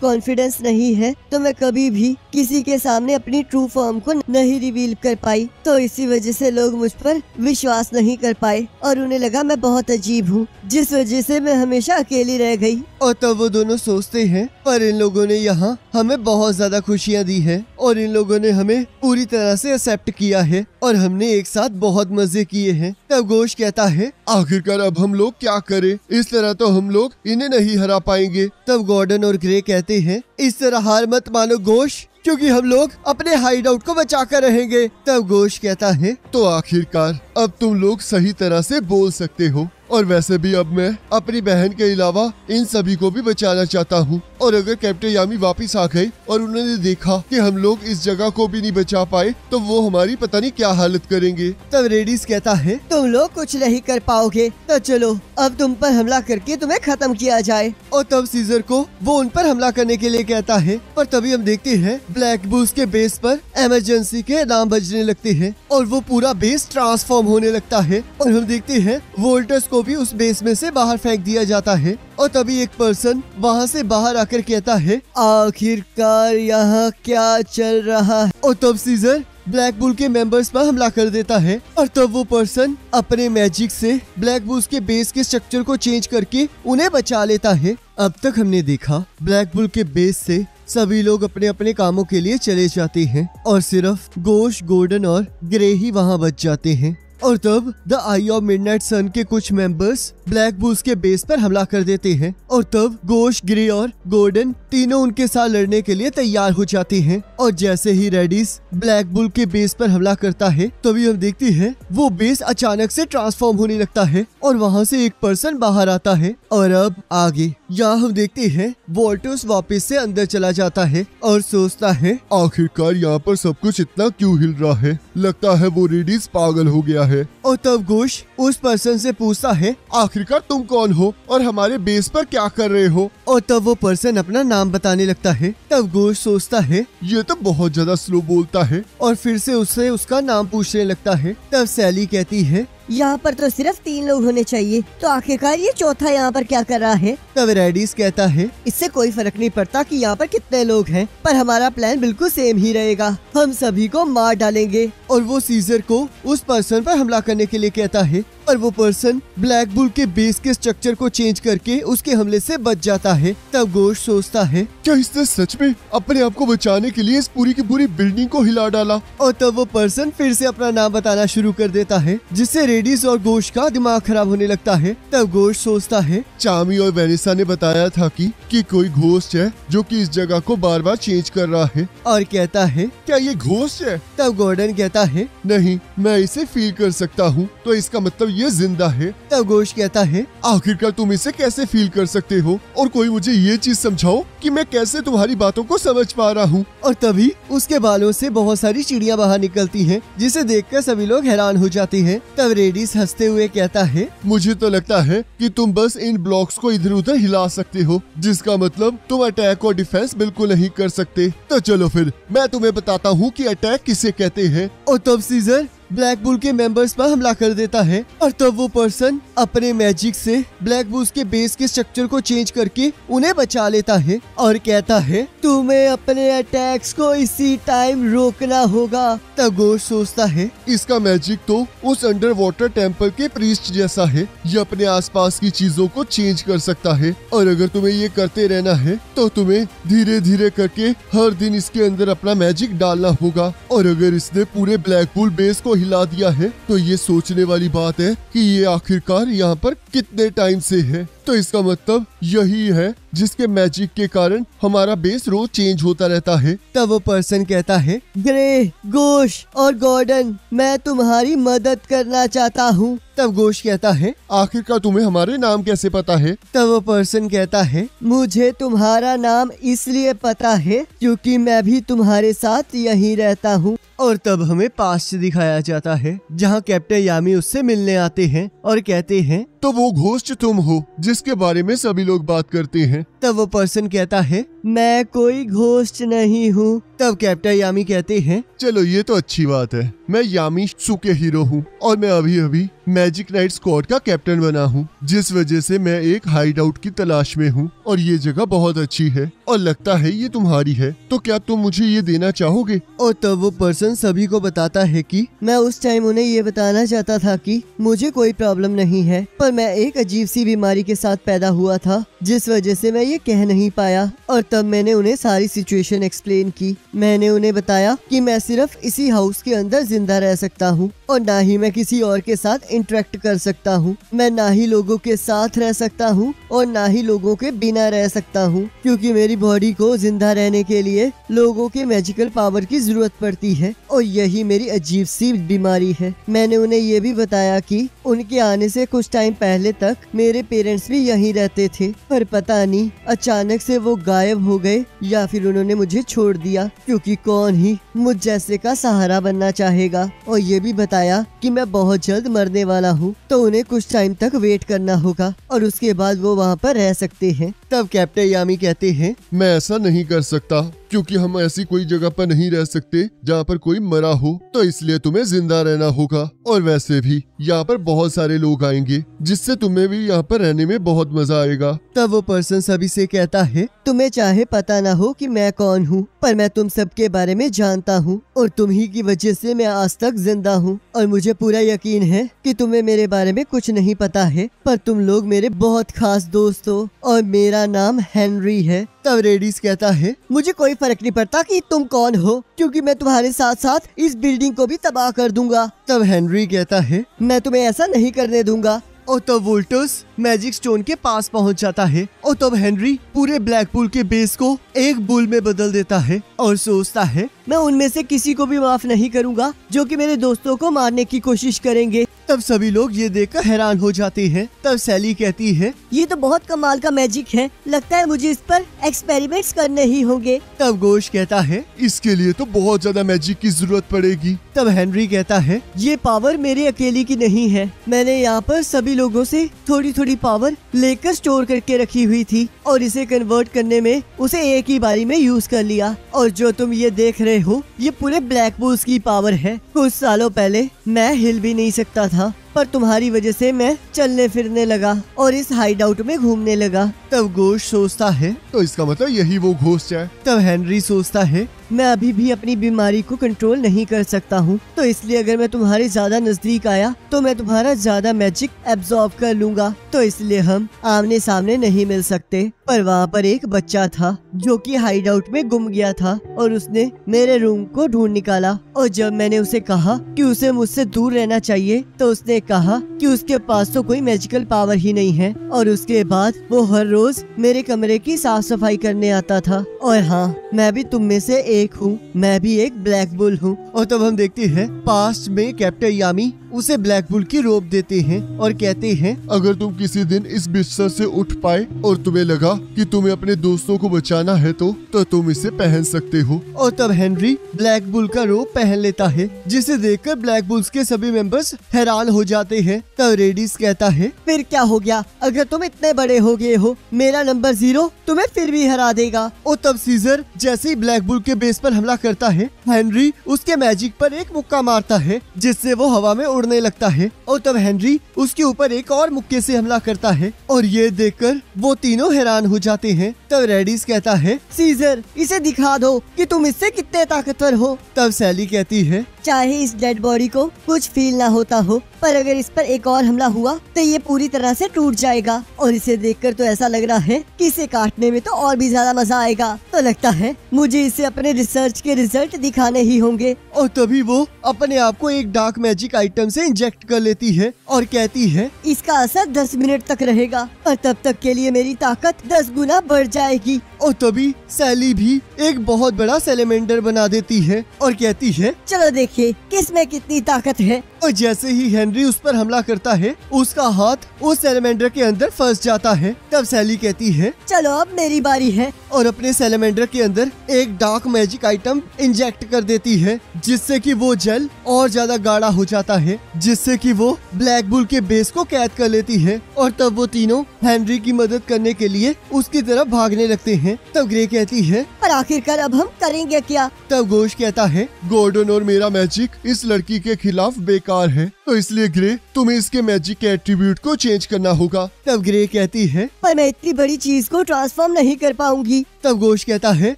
कॉन्फिडेंस नहीं है तो मैं कभी भी किसी के सामने अपनी ट्रू फॉर्म को नहीं रिवील कर पाई, तो इसी वजह से लोग मुझ पर विश्वास नहीं कर पाए और उन्हें लगा मैं बहुत अजीब हूँ, जिस वजह से मैं हमेशा अकेली रह गई। और तब वो दोनों सोचते हैं पर इन लोगों ने यहाँ हमें बहुत ज्यादा खुशियाँ दी है और इन लोगों ने हमें पूरी तरह से एक्सेप्ट किया है और हमने एक साथ बहुत मजे किए हैं। तब गोश्त कहता है आखिरकार अब हम लोग क्या करें, इस तरह तो हम लोग इन्हें नहीं हरा पाएंगे। तब गॉर्डन और ग्रे कहते हैं इस तरह हार मत मानो गोश्त, क्योंकि हम लोग अपने हाइड आउट को बचा कर रहेंगे। तब गोश्त कहता है तो आखिरकार अब तुम लोग सही तरह से बोल सकते हो और वैसे भी अब मैं अपनी बहन के अलावा इन सभी को भी बचाना चाहता हूँ और अगर कैप्टन यामी वापस आ गए और उन्होंने देखा कि हम लोग इस जगह को भी नहीं बचा पाए तो वो हमारी पता नहीं क्या हालत करेंगे। तब रेडिस कहता है तुम लोग कुछ नहीं कर पाओगे, तो चलो अब तुम पर हमला करके तुम्हें खत्म किया जाए। और तब सीजर को वो उन पर हमला करने के लिए कहता है पर तभी हम देखते हैं ब्लैक बूस के बेस पर इमरजेंसी के अलार्म बजने लगते हैं और वो पूरा बेस ट्रांसफॉर्म होने लगता है और हम देखते हैं वोल्टर्स को भी उस बेस में से बाहर फेंक दिया जाता है। और तभी एक पर्सन वहाँ से बाहर आकर कहता है आखिरकार यहाँ क्या चल रहा है। और तब सीजर ब्लैक बुल के मेंबर्स पर हमला कर देता है और तब वो पर्सन अपने मैजिक से ब्लैक बुल्स के बेस के स्ट्रक्चर को चेंज करके उन्हें बचा लेता है। अब तक हमने देखा ब्लैक बुल के बेस से सभी लोग अपने अपने कामों के लिए चले जाते हैं और सिर्फ गोश्त, गॉर्डन और ग्रे ही वहाँ बच जाते हैं। और तब the eye of midnight sun के कुछ मेंबर्स ब्लैक बुल्स के बेस पर हमला कर देते हैं और तब गोश्त, ग्रे और गॉर्डन तीनों उनके साथ लड़ने के लिए तैयार हो जाते हैं। और जैसे ही रेडिस ब्लैक बुल के बेस पर हमला करता है तभी हम देखते हैं वो बेस अचानक से ट्रांसफॉर्म होने लगता है और वहाँ से एक पर्सन बाहर आता है। और अब आगे यहाँ हम देखते हैं वोल्टस वापस से अंदर चला जाता है और सोचता है आखिरकार यहाँ पर सब कुछ इतना क्यों हिल रहा है, लगता है वो रेडिस पागल हो गया है। और तब गोश्त उस पर्सन से पूछता है आखिरकार तुम कौन हो और हमारे बेस पर क्या कर रहे हो। और तब वो पर्सन अपना नाम बताने लगता है। तब गोश्त सोचता है ये तो बहुत ज्यादा स्लो बोलता है और फिर से उससे उसका नाम पूछने लगता है। तब सैली कहती है यहाँ पर तो सिर्फ 3 लोग होने चाहिए, तो आखिरकार ये चौथा यहाँ पर क्या कर रहा है। तब रेडिस कहता है इससे कोई फर्क नहीं पड़ता कि यहाँ पर कितने लोग हैं, पर हमारा प्लान बिल्कुल सेम ही रहेगा, हम सभी को मार डालेंगे। और वो सीजर को उस पर्सन पर हमला करने के लिए कहता है और वो पर्सन ब्लैक बुल के बेस के स्ट्रक्चर को चेंज करके उसके हमले से बच जाता है। तब गोश्त सोचता है क्या इसने सच में अपने आप को बचाने के लिए इस पूरी की पूरी बिल्डिंग को हिला डाला। और तब वो पर्सन फिर से अपना नाम बताना शुरू कर देता है जिससे रेडिस और गोश्त का दिमाग खराब होने लगता है। तब गोश्त सोचता है चामी और वेनिसा ने बताया था कि कोई घोस्ट है जो कि इस जगह को बार बार चेंज कर रहा है और कहता है क्या ये घोस्ट है। तब गॉर्डन कहता है नहीं, मैं इसे फील कर सकता हूँ, तो इसका मतलब ये जिंदा है। तब गोश्त कहता है आखिरकार तुम इसे कैसे फील कर सकते हो और कोई मुझे ये चीज समझाओ कि मैं कैसे तुम्हारी बातों को समझ पा रहा हूँ। और तभी उसके बालों से बहुत सारी चिड़िया बाहर निकलती हैं जिसे देखकर सभी लोग हैरान हो जाते हैं। तब रेडिस हंसते हुए कहता है मुझे तो लगता है कि तुम बस इन ब्लॉक्स को इधर उधर हिला सकते हो, जिसका मतलब तुम अटैक और डिफेंस बिल्कुल नहीं कर सकते। तो चलो फिर मैं तुम्हें बताता हूँ कि अटैक किसे कहते हैं। और तब सीजर ब्लैक बुल के मेंबर्स पर हमला कर देता है और तब वो पर्सन अपने मैजिक से ब्लैक बुल्स के बेस के स्ट्रक्चर को चेंज करके उन्हें बचा लेता है और कहता है तुम्हें अपने अटैक्स को इसी टाइम रोकना होगा। तब घोस्ट सोचता है इसका मैजिक तो उस अंडर वाटर टेम्पल के प्रीस्ट जैसा है, ये अपने आसपास की चीजों को चेंज कर सकता है और अगर तुम्हें ये करते रहना है तो तुम्हें धीरे धीरे करके हर दिन इसके अंदर अपना मैजिक डालना होगा। और अगर इसने पूरे ब्लैक बुल बेस को हिला दिया है तो ये सोचने वाली बात है कि ये आखिरकार यहाँ पर कितने टाइम से है, तो इसका मतलब यही है जिसके मैजिक के कारण हमारा बेस रोज चेंज होता रहता है। तब वो पर्सन कहता है ग्रे, गोश और गॉर्डन, मैं तुम्हारी मदद करना चाहता हूँ। तब घोस्ट कहता है आखिरकार तुम्हें हमारे नाम कैसे पता है? तब वो पर्सन कहता है मुझे तुम्हारा नाम इसलिए पता है क्योंकि मैं भी तुम्हारे साथ यहीं रहता हूँ। और तब हमें पास्ट दिखाया जाता है जहाँ कैप्टन यामी उससे मिलने आते हैं और कहते हैं तो वो घोस्ट तुम हो जिसके बारे में सभी लोग बात करते हैं। तब वो पर्सन कहता है मैं कोई घोस्ट नहीं हूँ। तब कैप्टन यामी कहते हैं चलो ये तो अच्छी बात है, मैं यामी सुके हीरो हूँ और मैं अभी अभी मैजिक नाइट स्क्वाड का कैप्टन बना हूँ, जिस वजह से मैं एक हाइड आउट की तलाश में हूँ और ये जगह बहुत अच्छी है और लगता है ये तुम्हारी है, तो क्या तुम मुझे ये देना चाहोगे? और तब वो पर्सन सभी को बताता है कि मैं उस टाइम उन्हें ये बताना चाहता था कि मुझे कोई प्रॉब्लम नहीं है, पर मैं एक अजीब सी बीमारी के साथ पैदा हुआ था जिस वजह से मैं ये कह नहीं पाया। और तब मैंने उन्हें सारी सिचुएशन एक्सप्लेन की। मैंने उन्हें बताया कि मैं सिर्फ इसी हाउस के अंदर जिंदा रह सकता हूँ और ना ही मैं किसी और के साथ इंटरेक्ट कर सकता हूँ। मैं ना ही लोगों के साथ रह सकता हूँ और ना ही लोगों के बिना रह सकता हूँ, क्योंकि मेरी बॉडी को जिंदा रहने के लिए लोगों के मैजिकल पावर की जरूरत पड़ती है और यही मेरी अजीब सी बीमारी है। मैंने उन्हें ये भी बताया कि उनके आने से कुछ टाइम पहले तक मेरे पेरेंट्स भी यहीं रहते थे, पर पता नहीं अचानक से वो गायब हो गए या फिर उन्होंने मुझे छोड़ दिया, क्योंकि कौन ही मुझ जैसे का सहारा बनना चाहेगा। और ये भी बताया कि मैं बहुत जल्द मरने वाला हूँ, तो उन्हें कुछ टाइम तक वेट करना होगा और उसके बाद वो वहाँ पर रह सकते हैं। तब कैप्टन यामी कहते हैं मैं ऐसा नहीं कर सकता क्योंकि हम ऐसी कोई जगह पर नहीं रह सकते जहाँ पर कोई मरा हो, तो इसलिए तुम्हें जिंदा रहना होगा। और वैसे भी यहाँ पर बहुत सारे लोग आएंगे जिससे तुम्हें भी यहाँ पर रहने में बहुत मजा आएगा। तब वो पर्सन सभी से कहता है तुम्हें चाहे पता ना हो कि मैं कौन हूँ, पर मैं तुम सबके बारे में जानता हूँ और तुम ही की वजह से मैं आज तक जिंदा हूँ। और मुझे पूरा यकीन है कि तुम्हें मेरे बारे में कुछ नहीं पता है, पर तुम लोग मेरे बहुत खास दोस्त हो और मेरा नाम हेनरी है। तब रेडिस कहता है मुझे कोई फर्क नहीं पड़ता कि तुम कौन हो, क्योंकि मैं तुम्हारे साथ साथ इस बिल्डिंग को भी तबाह कर दूंगा। तब हेनरी कहता है मैं तुम्हें ऐसा नहीं करने दूंगा। और तब वोल्टर्स मैजिक स्टोन के पास पहुंच जाता है और तब हेनरी पूरे ब्लैक बुल के बेस को एक बुल में बदल देता है और सोचता है मैं उनमें से किसी को भी माफ नहीं करूंगा जो कि मेरे दोस्तों को मारने की कोशिश करेंगे। तब सभी लोग ये देखकर हैरान हो जाते हैं। तब सैली कहती है ये तो बहुत कमाल का मैजिक है, लगता है मुझे इस पर एक्सपेरिमेंट्स करने ही होंगे। तब घोस्ट कहता है इसके लिए तो बहुत ज्यादा मैजिक की जरूरत पड़ेगी। तब हेनरी कहता है ये पावर मेरे अकेले की नहीं है, मैंने यहाँ पर सभी लोगों से थोड़ी थोड़ी पावर लेकर स्टोर करके रखी हुई थी और इसे कन्वर्ट करने में उसे एक ही बारी में यूज कर लिया। और जो तुम ये देख रहे हो ये पूरे ब्लैक बुल्स की पावर है। कुछ सालों पहले मैं हिल भी नहीं सकता था, पर तुम्हारी वजह से मैं चलने फिरने लगा और इस हाइड आउट में घूमने लगा। तब घोस्ट सोचता है तो इसका मतलब यही वो घोस्ट है। तब हेनरी सोचता है मैं अभी भी अपनी बीमारी को कंट्रोल नहीं कर सकता हूँ, तो इसलिए अगर मैं तुम्हारे ज्यादा नजदीक आया तो मैं तुम्हारा ज्यादा मैजिक एब्जॉर्ब कर लूंगा, तो इसलिए हम आमने सामने नहीं मिल सकते। पर वहाँ पर एक बच्चा था जो कि हाइड आउट में गुम गया था और उसने मेरे रूम को ढूंढ निकाला। और जब मैंने उसे कहा कि उसे मुझसे दूर रहना चाहिए तो उसने कहा कि उसके पास तो कोई मैजिकल पावर ही नहीं है। और उसके बाद वो हर रोज मेरे कमरे की साफ सफाई करने आता था। और हाँ, मैं भी तुम में से एक हूँ, मैं भी एक ब्लैक बुल हूँ। और तब हम देखते हैं पास्ट में कैप्टन यामी उसे ब्लैक बुल की रोब देते हैं और कहते हैं अगर तुम किसी दिन इस बिस्तर से उठ पाए और तुम्हें लगा कि तुम्हें अपने दोस्तों को बचाना है तो तुम इसे पहन सकते हो। और तब हेनरी ब्लैक बुल का रोब पहन लेता है, जिसे देखकर ब्लैक बुल्स के सभी मेंबर्स हैरान हो जाते हैं। तब रेडिस कहता है, फिर क्या हो गया? अगर तुम इतने बड़े हो गए हो, मेरा नंबर 0 तुम्हें फिर भी हरा देगा। और तब सीजर जैसे ही ब्लैक बुल के बेस पर हमला करता है, हेनरी उसके मैजिक पर एक मुक्का मारता है जिससे वो हवा में उड़ने लगता है। और तब हेनरी उसके ऊपर एक और मुक्के से हमला करता है और ये देखकर वो तीनों हैरान हो जाते हैं। तब रेडिस कहता है, सीजर इसे दिखा दो कि तुम इससे कितने ताकतवर हो। तब सैली कहती है, चाहे इस डेड बॉडी को कुछ फील ना होता हो, पर अगर इस पर एक और हमला हुआ तो ये पूरी तरह से टूट जाएगा। और इसे देखकर तो ऐसा लग रहा है कि इसे काटने में तो और भी ज्यादा मजा आएगा। तो लगता है मुझे इसे अपने रिसर्च के रिजल्ट दिखाने ही होंगे। और तभी वो अपने आप को एक डार्क मैजिक आइटम से इंजेक्ट कर लेती है और कहती है, इसका असर 10 मिनट तक रहेगा और तब तक के लिए मेरी ताकत 10 गुना बढ़ जाएगी। और तभी सैली भी एक बहुत बड़ा सैलेमेंडर बना देती है और कहती है, चलो देखिए किसमें कितनी ताकत है। और जैसे ही हेनरी उस पर हमला करता है, उसका हाथ उस सैलेमेंडर के अंदर फंस जाता है। तब सैली कहती है, चलो अब मेरी बारी है, और अपने सैलेमेंडर के अंदर एक डार्क मैजिक आइटम इंजेक्ट कर देती है जिससे कि वो जल और ज्यादा गाढ़ा हो जाता है, जिससे कि वो ब्लैक बुल के बेस को कैद कर लेती है। और तब वो तीनों हेनरी की मदद करने के लिए उसकी तरफ भागने लगते हैं। तब ग्रे कहती है, पर आखिरकार अब हम करेंगे क्या? तब गोश कहता है, गॉर्डन और मेरा मैजिक इस लड़की के खिलाफ बेकार है, तो इसलिए ग्रे तुम्हें इसके मैजिक के एट्रीब्यूट को चेंज करना होगा। तब ग्रे कहती है, पर मैं इतनी बड़ी चीज को ट्रांसफॉर्म नहीं कर पाऊंगी। तब गोश कहता है,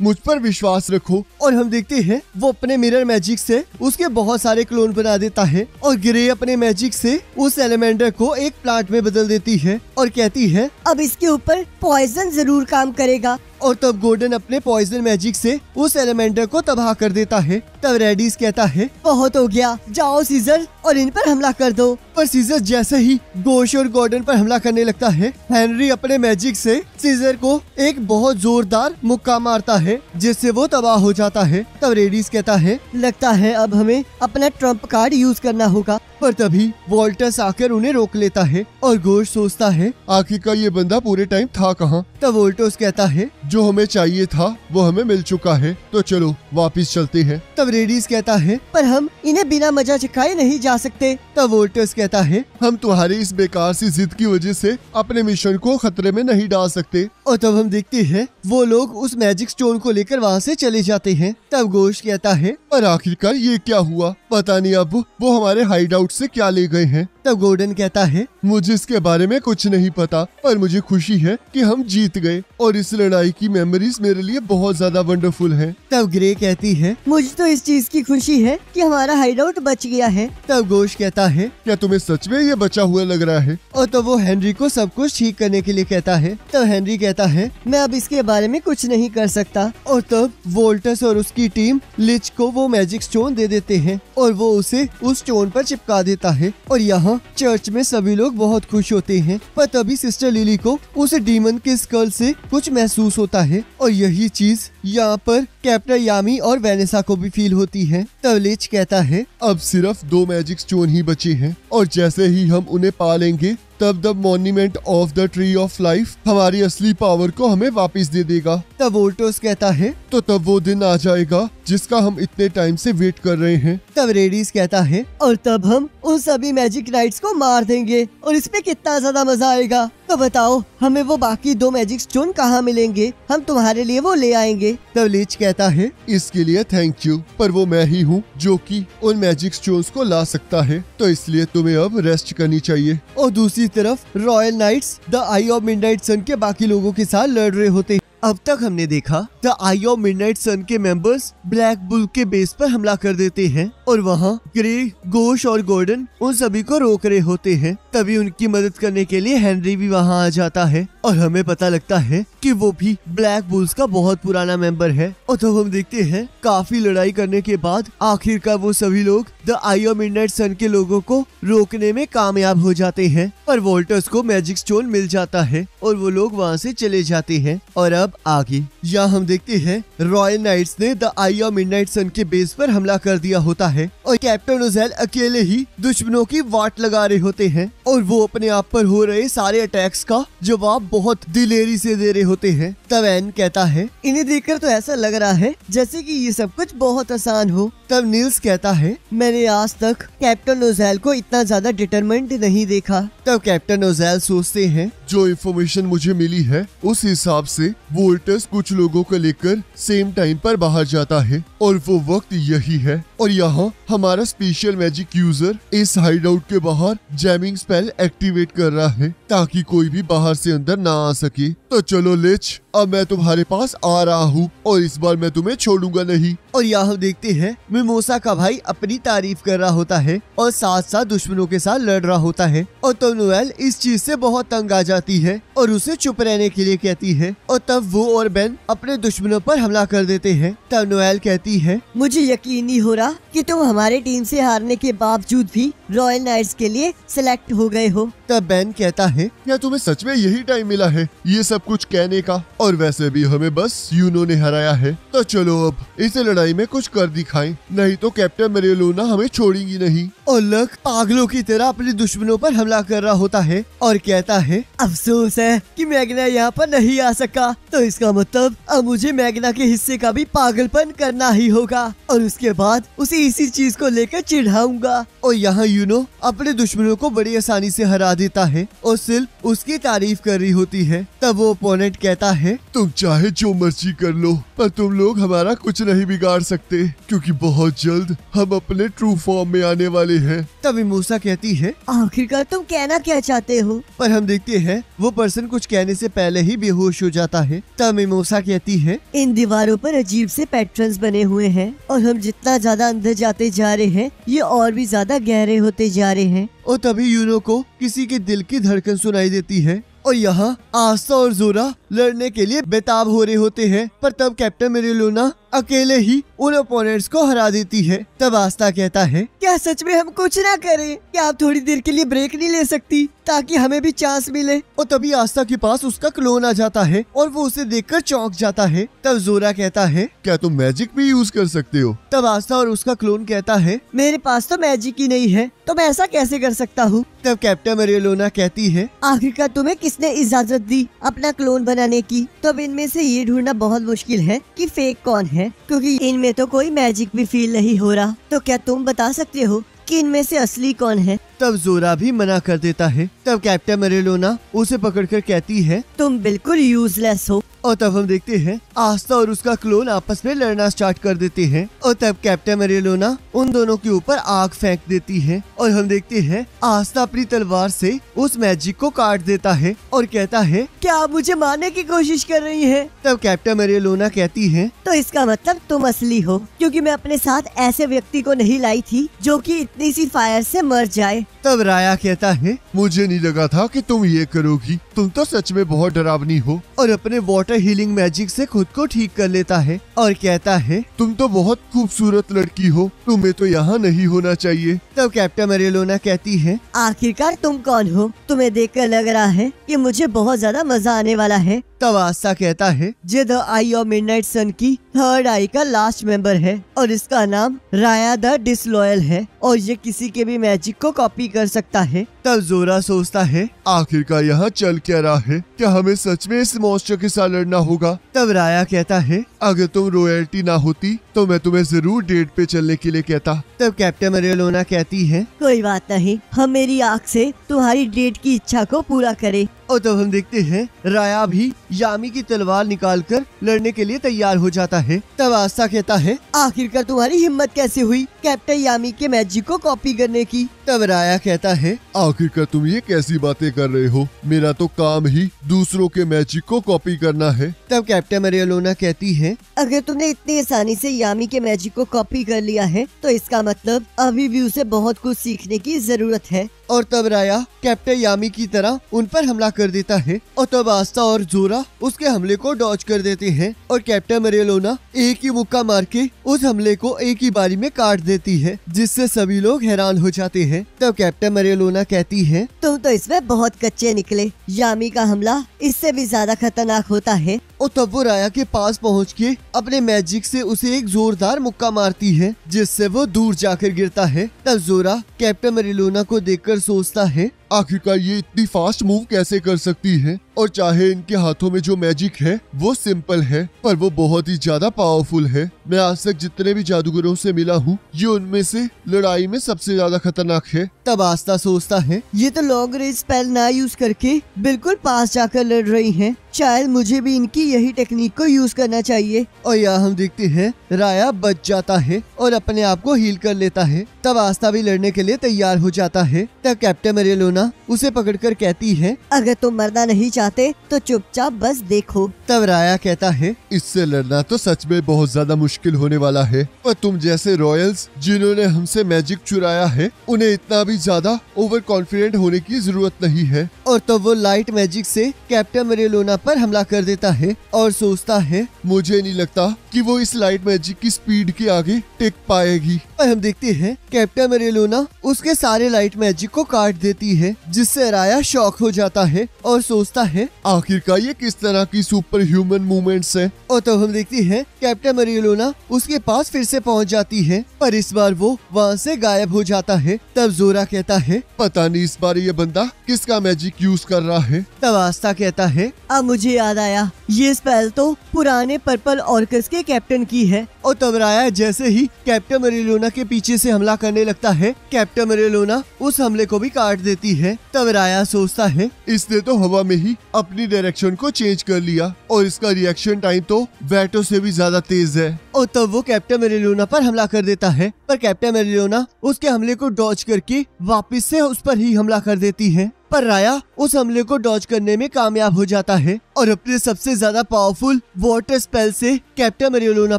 मुझ पर विश्वास रखो। और हम देखते हैं वो अपने मिरर मैजिक से उसके बहुत सारे क्लोन बना देता है और ग्रे अपने मैजिक से उस एलिमेंडर को एक प्लांट में बदल देती है और कहती है, अब इसके ऊपर पॉइजन जरूर काम करेगा। और तब गोल्डन अपने पॉइजन मैजिक से उस एलिमेंडर को तबाह कर देता है। तब रेडिस कहता है, बहुत हो गया, जाओ सीजर और इन पर हमला कर दो। पर सीजर जैसे ही गोश और गॉर्डन पर हमला करने लगता है, हेनरी अपने मैजिक से सीजर को एक बहुत जोरदार मुक्का मारता है जिससे वो तबाह हो जाता है। तब रेडिस कहता है, लगता है अब हमें अपना ट्रम्प कार्ड यूज करना होगा। पर तभी वॉल्टस आकर उन्हें रोक लेता है और गोश सोचता है, आखिरकार ये बंदा पूरे टाइम था कहाँ? तब वोल्टस कहता है, जो हमें चाहिए था वो हमें मिल चुका है, तो चलो वापस चलते हैं। तब रेडिस कहता है, पर हम इन्हें बिना मजा चखाए नहीं जा सकते। तब वोल्टस कहता है, हम तुम्हारी इस बेकार सी जिद की वजह से अपने मिशन को खतरे में नहीं डाल सकते। और तब हम देखते हैं वो लोग उस मैजिक स्टोन को लेकर वहाँ से चले जाते हैं। तब गोश कहता है, पर आखिरकार ये क्या हुआ? पता नहीं अब वो हमारे हाइड आउट से क्या ले गए हैं। तब गोल्डन कहता है, मुझे इसके बारे में कुछ नहीं पता, पर मुझे खुशी है कि हम जीत गए और इस लड़ाई की मेमोरीज मेरे लिए बहुत ज्यादा वंडरफुल हैं। तब ग्रे कहती है, मुझे तो इस चीज की खुशी है कि हमारा हाइड आउट बच गया है। तब गोश कहता है, क्या तुम्हें सच में ये बचा हुआ लग रहा है? और तब वो हेनरी को सब कुछ ठीक करने के लिए कहता है। तब हेनरी कहता है, मैं अब इसके बारे में कुछ नहीं कर सकता। और तब वोल्टस और उसकी टीम लिच को वो मैजिक स्टोन दे देते हैं और वो उसे उस स्टोन पर चिपका देता है। और यहाँ चर्च में सभी लोग बहुत खुश होते हैं। पर तभी सिस्टर लिली को उस डीमन के स्कल से कुछ महसूस होता है और यही चीज यहाँ पर कैप्टन यामी और वेनेसा को भी फील होती है। तब लिच कहता है, अब सिर्फ 2 मैजिक स्टोन ही बचे हैं और जैसे ही हम उन्हें पा लेंगे तब the monument of the tree of life हमारी असली पावर को हमें वापस दे देगा। तब वोल्टस कहता है, तो तब वो दिन आ जाएगा जिसका हम इतने टाइम से वेट कर रहे हैं। तब रेडिस कहता है, और तब हम उन सभी मैजिक नाइट्स को मार देंगे और इसमें कितना ज्यादा मजा आएगा। तो बताओ हमें वो बाकी 2 मैजिक स्टोन कहाँ मिलेंगे? हम तुम्हारे लिए वो ले आएंगे। तब लिच कहता है, इसके लिए थैंक यू, पर वो मैं ही हूँ जो कि उन मैजिक स्टोन्स को ला सकता है, तो इसलिए तुम्हें अब रेस्ट करनी चाहिए। और दूसरी तरफ royal knights the eye of midnight sun के बाकी लोगों के साथ लड़ रहे होते हैं। अब तक हमने देखा the eye of midnight sun के मेंबर्स ब्लैक बुल के बेस पर हमला कर देते हैं और वहाँ ग्रे, गोश और गॉर्डन उन सभी को रोक रहे होते हैं। तभी उनकी मदद करने के लिए हेनरी भी वहाँ आ जाता है और हमें पता लगता है कि वो भी ब्लैक बुल्स का बहुत पुराना मेंबर है। और तब हम देखते हैं काफी लड़ाई करने के बाद आखिरकार वो सभी लोग the eye of midnight sun के लोगों को रोकने में कामयाब हो जाते हैं। पर वोल्टस को मैजिक स्टोन मिल जाता है और वो लोग वहाँ से चले जाते हैं। और अब आगे यहाँ हम देखते हैं रॉयल नाइट्स ने the eye of midnight sun के बेस पर हमला कर दिया होता है और कैप्टन ओजेल अकेले ही दुश्मनों की वाट लगा रहे होते हैं और वो अपने आप पर हो रहे सारे अटैक्स का जवाब बहुत दिलेरी से दे रहे होते हैं। तब एन कहता है, इन्हें देखकर तो ऐसा लग रहा है जैसे कि ये सब कुछ बहुत आसान हो। तब नील्स कहता है, मैंने आज तक कैप्टन ओजेल को इतना ज्यादा डिटरमेंट नहीं देखा। तब कैप्टन ओजेल सोचते हैं, जो इन्फॉर्मेशन मुझे मिली है उस हिसाब से वोल्टस कुछ लोगों को लेकर सेम टाइम पर बाहर जाता है और वो वक्त यही है और यहाँ हमारा स्पेशल मैजिक यूजर इस हाइड आउट के बाहर जैमिंग स्पेल एक्टिवेट कर रहा है ताकि कोई भी बाहर से अंदर ना आ सके। तो चलो लिच, अब मैं तुम्हारे पास आ रहा हूँ और इस बार मैं तुम्हें छोड़ूंगा नहीं। और यहाँ देखते हैं मिमोसा का भाई अपनी तारीफ कर रहा होता है और साथ साथ दुश्मनों के साथ लड़ रहा होता है और तब नोएल इस चीज से बहुत तंग आ जाती है और उसे चुप रहने के लिए कहती है और तब वो और बेन अपने दुश्मनों पर हमला कर देते हैं। तब नोएल कहती है, मुझे यकीन नहीं हो रहा कि तुम हमारे टीम से हारने के बावजूद भी रॉयल नाइट्स के लिए सिलेक्ट हो गए हो। तब बेन कहता है, क्या तुम्हें सच में यही टाइम मिला है ये सब कुछ कहने का? और वैसे भी हमें बस यूनो ने हराया है, तो चलो अब इस लड़ाई में कुछ कर दिखाएं, नहीं तो कैप्टन मेरेलोना हमें छोड़ेंगी नहीं। और लक पागलों की तरह अपने दुश्मनों पर हमला कर रहा होता है और कहता है, अफसोस है कि मैग्ना यहाँ पर नहीं आ सका, तो इसका मतलब अब मुझे मैग्ना के हिस्से का भी पागलपन करना ही होगा और उसके बाद उसे इसी चीज को लेकर चिढ़ाऊंगा। और यहाँ यूनो अपने दुश्मनों को बड़ी आसानी से हरा देता है और सिर्फ उसकी तारीफ कर रही होती है। तब वो ओपोनेंट कहता है, तुम चाहे जो मर्जी कर लो पर तुम लोग हमारा कुछ नहीं बिगाड़ सकते क्योंकि बहुत जल्द हम अपने ट्रू फॉर्म में आने वाले हैं। तब मिमोसा कहती है, आखिरकार तुम कहना क्या चाहते हो? पर हम देखते हैं वो पर्सन कुछ कहने से पहले ही बेहोश हो जाता है। तब मिमोसा कहती है, इन दीवारों पर अजीब से पैटर्न्स बने हुए हैं और हम जितना ज्यादा अंदर जाते जा रहे हैं ये और भी ज्यादा गहरे होते जा रहे हैं। और तभी यूनो को किसी के दिल की धड़कन सुनाई देती है और यहाँ आस्था और जोरा लड़ने के लिए बेताब हो रहे होते हैं। पर तब कैप्टन मेरेलोना अकेले ही उन ओपोनेंट्स को हरा देती है। तब आस्था कहता है, क्या सच में हम कुछ ना करें? क्या आप थोड़ी देर के लिए ब्रेक नहीं ले सकती ताकि हमें भी चांस मिले? और तभी आस्था के पास उसका क्लोन आ जाता है और वो उसे देखकर चौंक जाता है। तब जोरा कहता है, क्या तुम मैजिक भी यूज कर सकते हो? तब आस्था और उसका क्लोन कहता है, मेरे पास तो मैजिक ही नहीं है, तो मैं ऐसा कैसे कर सकता हूँ? तब कैप्टन मेरेलोना कहती है, आखिरकार तुम्हें किसने इजाजत दी अपना क्लोन बनाने की? तो अब इनमें से ये ढूंढना बहुत मुश्किल है कि फेक कौन है, क्योंकि इनमें तो कोई मैजिक भी फील नहीं हो रहा। तो क्या तुम बता सकते हो कि इनमें से असली कौन है? तब जोरा भी मना कर देता है। तब कैप्टन मेरेलोना उसे पकड़कर कहती है, तुम बिल्कुल यूजलेस हो। और तब हम देखते हैं आस्था और उसका क्लोन आपस में लड़ना स्टार्ट कर देते हैं और तब कैप्टन मेरेलोना उन दोनों के ऊपर आग फेंक देती है और हम देखते हैं आस्था अपनी तलवार से उस मैजिक को काट देता है और कहता है, क्या आप मुझे मारने की कोशिश कर रही हैं? तब कैप्टन मेरेलोना कहती है, तो इसका मतलब तुम असली हो, क्योंकि मैं अपने साथ ऐसे व्यक्ति को नहीं लाई थी जो कि इतनी सी फायर से मर जाए। तब राया कहता है, मुझे नहीं लगा था कि तुम ये करोगी, तुम तो सच में बहुत डरावनी हो। और अपने वाटर हीलिंग मैजिक से खुद को ठीक कर लेता है और कहता है, तुम तो बहुत खूबसूरत लड़की हो, तुम्हें तो यहाँ नहीं होना चाहिए। तब कैप्टन मेरेलोना कहती है, आखिरकार तुम कौन हो? तुम्हें देखकर लग रहा है कि मुझे बहुत ज्यादा मजा आने वाला है। तब आस्था कहता है, ये द आई ऑफ मिडनाइट सन की थर्ड आई का लास्ट मेंबर है और इसका नाम राया द डिसलॉयल है और ये किसी के भी मैजिक को कॉपी कर सकता है। तब जोरा सोचता है, आखिरकार यहाँ चल क्या रहा है? क्या हमें सच में इस मॉन्स्टर के साथ लड़ना होगा? तब राया कहता है, अगर तुम रॉयल्टी ना होती तो मैं तुम्हें जरूर डेट पे चलने के लिए कहता। तब कैप्टन मेरेलोना कहती है, कोई बात नहीं, हम मेरी आँख से तुम्हारी डेट की इच्छा को पूरा करें। और तब हम देखते हैं राया भी यामी की तलवार निकालकर लड़ने के लिए तैयार हो जाता है। तब आस्था कहता है, आखिरकार तुम्हारी हिम्मत कैसे हुई कैप्टन यामी के मैजिक को कॉपी करने की? तब राया कहता है, आखिरकार तुम ये कैसी बातें कर रहे हो? मेरा तो काम ही दूसरों के मैजिक को कॉपी करना है। तब कैप्टन मेरेलोना कहती है, अगर तुमने इतनी आसानी से यामी के मैजिक को कॉपी कर लिया है तो इसका मतलब अभी भी उसे बहुत कुछ सीखने की जरूरत है। और तब राया कैप्टन यामी की तरह उन पर हमला कर देता है और तब आस्था और जोरा उसके हमले को डॉज कर देते हैं और कैप्टन मेरेलोना एक ही मुक्का मार के उस हमले को एक ही बारी में काट देती है, जिससे सभी लोग हैरान हो जाते हैं। तब कैप्टन मेरेलोना कहती है, तुम तो इसमें बहुत कच्चे निकले, यामी का हमला इससे भी ज्यादा खतरनाक होता है। और तब वो राया के पास पहुंच के अपने मैजिक से उसे एक जोरदार मुक्का मारती है, जिससे वो दूर जाकर गिरता है। तब जोरा कैप्टन मेरेलोना को देखकर सोचता है, आखिरकार ये इतनी फास्ट मूव कैसे कर सकती है, और चाहे इनके हाथों में जो मैजिक है वो सिंपल है पर वो बहुत ही ज्यादा पावरफुल है। मैं आज तक जितने भी जादूगरों से मिला हूँ ये उनमें से लड़ाई में सबसे ज्यादा खतरनाक है। तब आस्था सोचता है, ये तो लॉन्ग रेंज स्पेल ना यूज करके बिल्कुल पास जाकर लड़ रही हैं। शायद मुझे भी इनकी यही टेक्निक को यूज करना चाहिए। और यहाँ हम देखते हैं राया बच जाता है और अपने आप को हील कर लेता है। तब आस्था भी लड़ने के लिए तैयार हो जाता है। तब कैप्टन मेरेलोना उसे पकड़कर कहती है, अगर तुम मरना नहीं चाहते तो चुपचाप बस देखो। तब राया कहता है, इससे लड़ना तो सच में बहुत ज्यादा मुश्किल होने वाला है, पर तुम जैसे रॉयल्स जिन्होंने हमसे मैजिक चुराया है उन्हें इतना भी ज्यादा ओवर कॉन्फिडेंट होने की जरूरत नहीं है। और तब वो लाइट मैजिक से कैप्टन मेरेलोना पर हमला कर देता है और सोचता है, मुझे नहीं लगता कि वो इस लाइट मैजिक की स्पीड के आगे टिक पाएगी। और हम देखते हैं कैप्टन मेरेलोना उसके सारे लाइट मैजिक को काट देती है, जिससे राया शॉक हो जाता है और सोचता है, आखिरकार ये किस तरह की सुपर ह्यूमन मूवमेंट्स है। और तब हम देखते हैं कैप्टन मेरेलोना उसके पास फिर से पहुंच जाती है, पर इस बार वो वहाँ से गायब हो जाता है। तब जोरा कहता है, पता नहीं इस बार ये बंदा किसका मैजिक यूज कर रहा है। तब आस्था कहता है, अब मुझे याद आया, ये स्पेल तो पुराने पर्पल ऑर्कस के कैप्टन की है। और तब राया जैसे ही कैप्टन मेरेलोना के पीछे से हमला करने लगता है, कैप्टन मेरेलोना उस हमले को भी काट देती है। तब राया सोचता है, इसने तो हवा में ही अपनी डायरेक्शन को चेंज कर लिया और इसका रिएक्शन टाइम तो वैटो से भी ज्यादा तेज है। और तब वो कैप्टन मेरेलोना पर हमला कर देता है, पर कैप्टन मेरेलोना उसके हमले को डॉज करके वापस से उस पर ही हमला कर देती है। पर राया उस हमले को डॉज करने में कामयाब हो जाता है और अपने सबसे ज्यादा पावरफुल वाटर स्पेल से कैप्टन मेरेलोना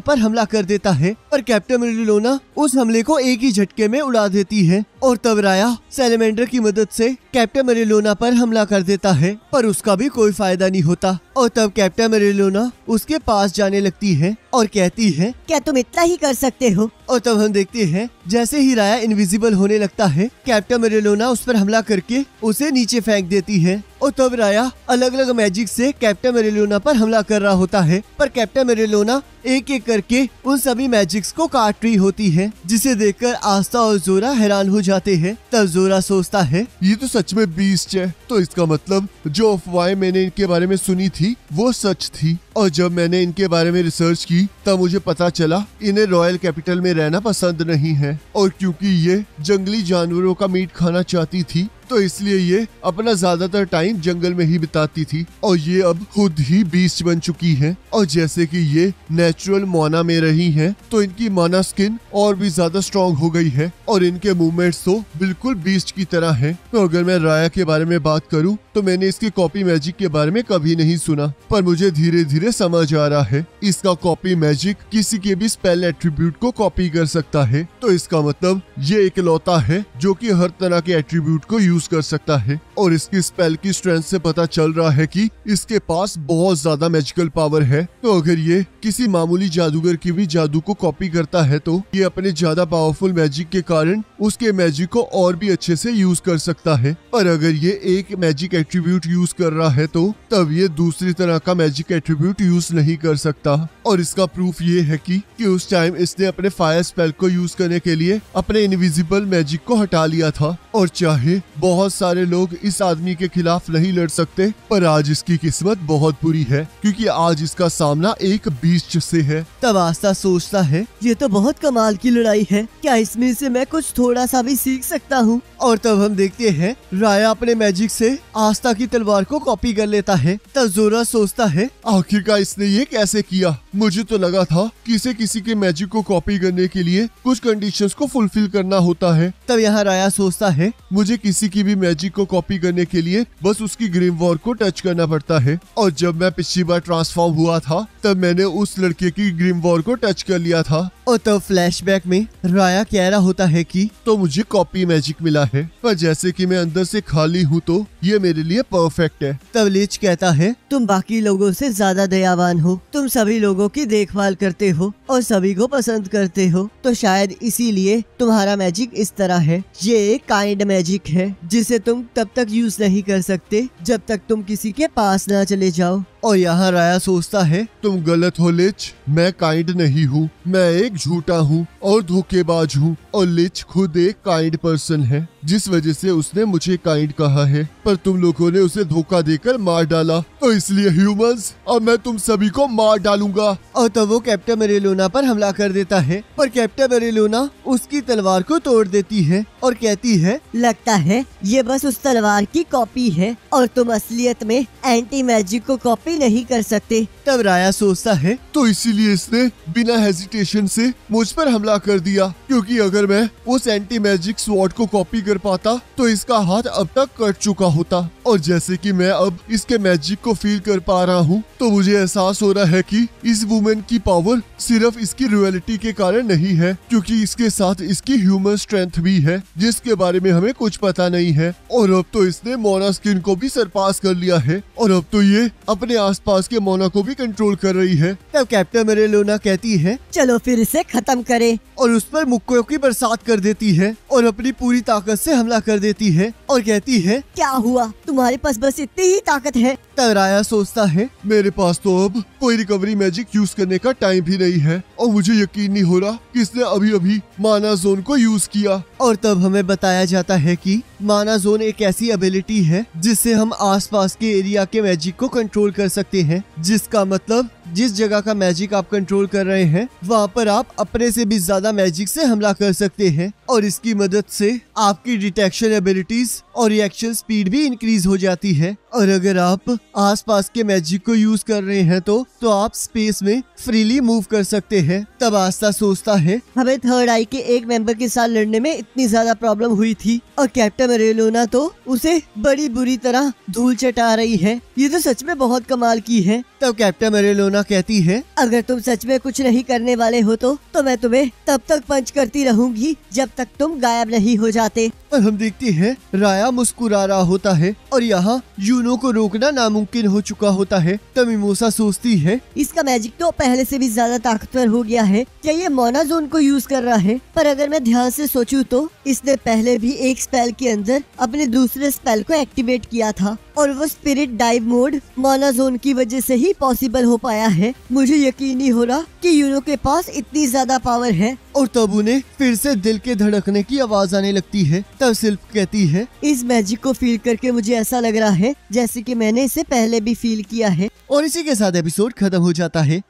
पर हमला कर देता है, पर कैप्टन मेरेलोना उस हमले को एक ही झटके में उड़ा देती है। और तब राया सैलेमेंडर की मदद से कैप्टन मेरेलोना पर हमला कर देता है, पर उसका भी कोई फायदा नहीं होता। और तब कैप्टन मेरेलोना उसके पास जाने लगती है और कहती है, क्या तुम इतना ही कर सकते हो? और तब हम देखते हैं जैसे ही राया इनविजिबल होने लगता है, कैप्टन मेरेलोना उस पर हमला करके उसे नीचे फेंक देती है। और तब राया अलग अलग मैजिक से कैप्टन मेरेलोना पर हमला कर रहा होता है, पर कैप्टन मेरेलोना एक एक करके उन सभी मैजिक्स को काट रही होती है, जिसे देखकर आस्था और जोरा हैरान हो जाते हैं। तब जोरा सोचता है, ये तो सच में बीस्ट है, तो इसका मतलब जो अफवाहें मैंने इनके बारे में सुनी थी वो सच थी। और जब मैंने इनके बारे में रिसर्च की तब मुझे पता चला इन्हें रॉयल कैपिटल में रहना पसंद नहीं है, और क्योंकि ये जंगली जानवरों का मीट खाना चाहती थी तो इसलिए ये अपना ज्यादातर टाइम जंगल में ही बिताती थी, और ये अब खुद ही बीस्ट बन चुकी है। और जैसे कि ये नेचुरल मोना में रही हैं, तो इनकी मोना स्किन और भी ज्यादा स्ट्रॉन्ग हो गई है और इनके मूवमेंट्स तो बिल्कुल बीस्ट की तरह हैं। तो अगर मैं राया के बारे में बात करूं तो मैंने इसकी कॉपी मैजिक के बारे में कभी नहीं सुना, पर मुझे धीरे धीरे समझ आ रहा है इसका कॉपी मैजिक किसी के भी स्पेल एट्रीब्यूट को कॉपी कर सकता है। तो इसका मतलब ये इकलौता है जो कि हर तरह के एट्रीब्यूट को यूज कर सकता है। और इसकी स्पेल की स्ट्रेंथ से पता चल रहा है कि इसके पास बहुत ज्यादा मैजिकल पावर है। तो अगर ये किसी मामूली जादूगर की भी जादू को कॉपी करता है तो ये अपने ज्यादा पावरफुल मैजिक के कारण उसके मैजिक को और भी अच्छे से यूज कर सकता है। पर अगर ये एक मैजिक एट्रीब्यूट यूज कर रहा है तो तब ये दूसरी तरह का मैजिक एट्रीब्यूट यूज नहीं कर सकता। और इसका प्रूफ ये है कि उस टाइम इसने अपने फायर स्पेल को यूज करने के लिए अपने इनविजिबल मैजिक को हटा लिया था। और चाहे बहुत सारे लोग इस आदमी के खिलाफ नहीं लड़ सकते, पर आज इसकी किस्मत बहुत बुरी है क्योंकि आज इसका सामना एक बीस्ट से है। तब आस्था सोचता है, ये तो बहुत कमाल की लड़ाई है, क्या इसमें से मैं कुछ थोड़ा सा भी सीख सकता हूँ? और तब हम देखते हैं राया अपने मैजिक से आस्था की तलवार को कॉपी कर लेता है। तब जोरा सोचता है, आखिरकार इसने ये कैसे किया? मुझे तो लगा था कि इसे किसी के मैजिक को कॉपी करने के लिए कुछ कंडीशंस को फुलफिल करना होता है। तब यहाँ राया सोचता है, मुझे किसी की भी मैजिक को कॉपी करने के लिए बस उसकी ग्रीम वॉर को टच करना पड़ता है। और जब मैं पिछली बार ट्रांसफॉर्म हुआ था तब मैंने उस लड़के की ग्रीम वॉर को टच कर लिया था और तब फ्लैशबैक में राया कह रहा होता है कि तो मुझे कॉपी मैजिक मिला है, पर जैसे कि मैं अंदर से खाली हूँ तो ये मेरे लिए परफेक्ट है। तब लीच कहता है तुम बाकी लोगों से ज्यादा दयावान हो, तुम सभी लोगों की देखभाल करते हो और सभी को पसंद करते हो, तो शायद इसीलिए तुम्हारा मैजिक इस तरह है। ये एक काइंड मैजिक है जिसे तुम तब तक यूज नहीं कर सकते जब तक तुम किसी के पास ना चले जाओ। और यहाँ राया सोचता है तुम गलत हो लिच, मैं काइंड नहीं हूँ, मैं एक झूठा हूँ और धोखेबाज हूँ। और लिच खुद एक काइंड पर्सन है, जिस वजह से उसने मुझे काइंड कहा है, पर तुम लोगों ने उसे धोखा देकर मार डाला, तो इसलिए ह्यूमंस अब मैं तुम सभी को मार डालूंगा। और तब वो कैप्टन मेरेलोना पर हमला कर देता है, पर कैप्टन मेरेलोना उसकी तलवार को तोड़ देती है और कहती है लगता है ये बस उस तलवार की कॉपी है और तुम असलियत में एंटी मैजिक को कॉपी नहीं कर सकते। तब राया सोचता है तो इसीलिए इसने बिना हेजिटेशन से मुझ पर हमला कर दिया, क्योंकि अगर मैं उस एंटी मैजिक स्वॉर्ड को कॉपी कर पाता तो इसका हाथ अब तक कट चुका होता। और जैसे कि मैं अब इसके मैजिक को फील कर पा रहा हूँ, तो मुझे एहसास हो रहा है कि इस वुमेन की पावर सिर्फ इसकी रॉयल्टी के कारण नहीं है, क्योंकि इसके साथ इसकी ह्यूमन स्ट्रेंथ भी है जिसके बारे में हमें कुछ पता नहीं है। और अब तो इसने मोना स्किन को भी सरपास कर लिया है और अब तो ये अपने आसपास के मोना को भी कंट्रोल कर रही है। तब कैप्टन मेरेलोना कहती है चलो फिर इसे खत्म करें, और उस पर मुक्कों की बरसात कर देती है और अपनी पूरी ताकत से हमला कर देती है और कहती है क्या हुआ, तुम्हारे पास बस इतनी ही ताकत है? तब राया सोचता है मेरे पास तो अब कोई रिकवरी मैजिक यूज करने का टाइम भी नहीं है और मुझे यकीन नहीं हो रहा कि इसने अभी अभी माना जोन को यूज किया। और तब हमें बताया जाता है कि माना जोन एक ऐसी एबिलिटी है जिससे हम आसपास के एरिया के मैजिक को कंट्रोल कर सकते हैं, जिसका मतलब जिस जगह का मैजिक आप कंट्रोल कर रहे हैं वहाँ पर आप अपने से भी ज्यादा मैजिक से हमला कर सकते हैं और इसकी मदद से आपकी डिटेक्शन एबिलिटीज और रिएक्शन स्पीड भी इंक्रीज हो जाती है। और अगर आप आसपास के मैजिक को यूज कर रहे हैं तो आप स्पेस में फ्रीली मूव कर सकते हैं। तब आस्था सोचता है हमें थर्ड आई के एक मेंबर के साथ लड़ने में इतनी ज्यादा प्रॉब्लम हुई थी और कैप्टन मेरेलोना तो उसे बड़ी बुरी तरह धूल चटा रही है। ये तो सच में बहुत कमाल की है। तब कैप्टन मेरेलोना कहती है अगर तुम सच में कुछ नहीं करने वाले हो तो मैं तुम्हें तब तक पंच करती रहूंगी जब तक तुम गायब नहीं हो जाते। और हम देखते हैं राया मुस्कुरा रहा होता है और यहाँ यूनो को रोकना नामुमकिन हो चुका होता है। तब मिमोसा सोचती है इसका मैजिक तो पहले से भी ज्यादा ताकतवर हो गया है, क्या ये मोना जोन को यूज कर रहा है? पर अगर मैं ध्यान से सोचूं तो इसने पहले भी एक स्पेल के अंदर अपने दूसरे स्पेल को एक्टिवेट किया था और वो spirit dive mode Mona zone की वजह से ही पॉसिबल हो पाया है। मुझे यकीन नहीं हो रहा कि यूनो के पास इतनी ज्यादा पावर है। और तब उन्हें फिर से दिल के धड़कने की आवाज आने लगती है। तब सिल्प कहती है इस मैजिक को फील करके मुझे ऐसा लग रहा है जैसे कि मैंने इसे पहले भी फील किया है। और इसी के साथ एपिसोड खत्म हो जाता है।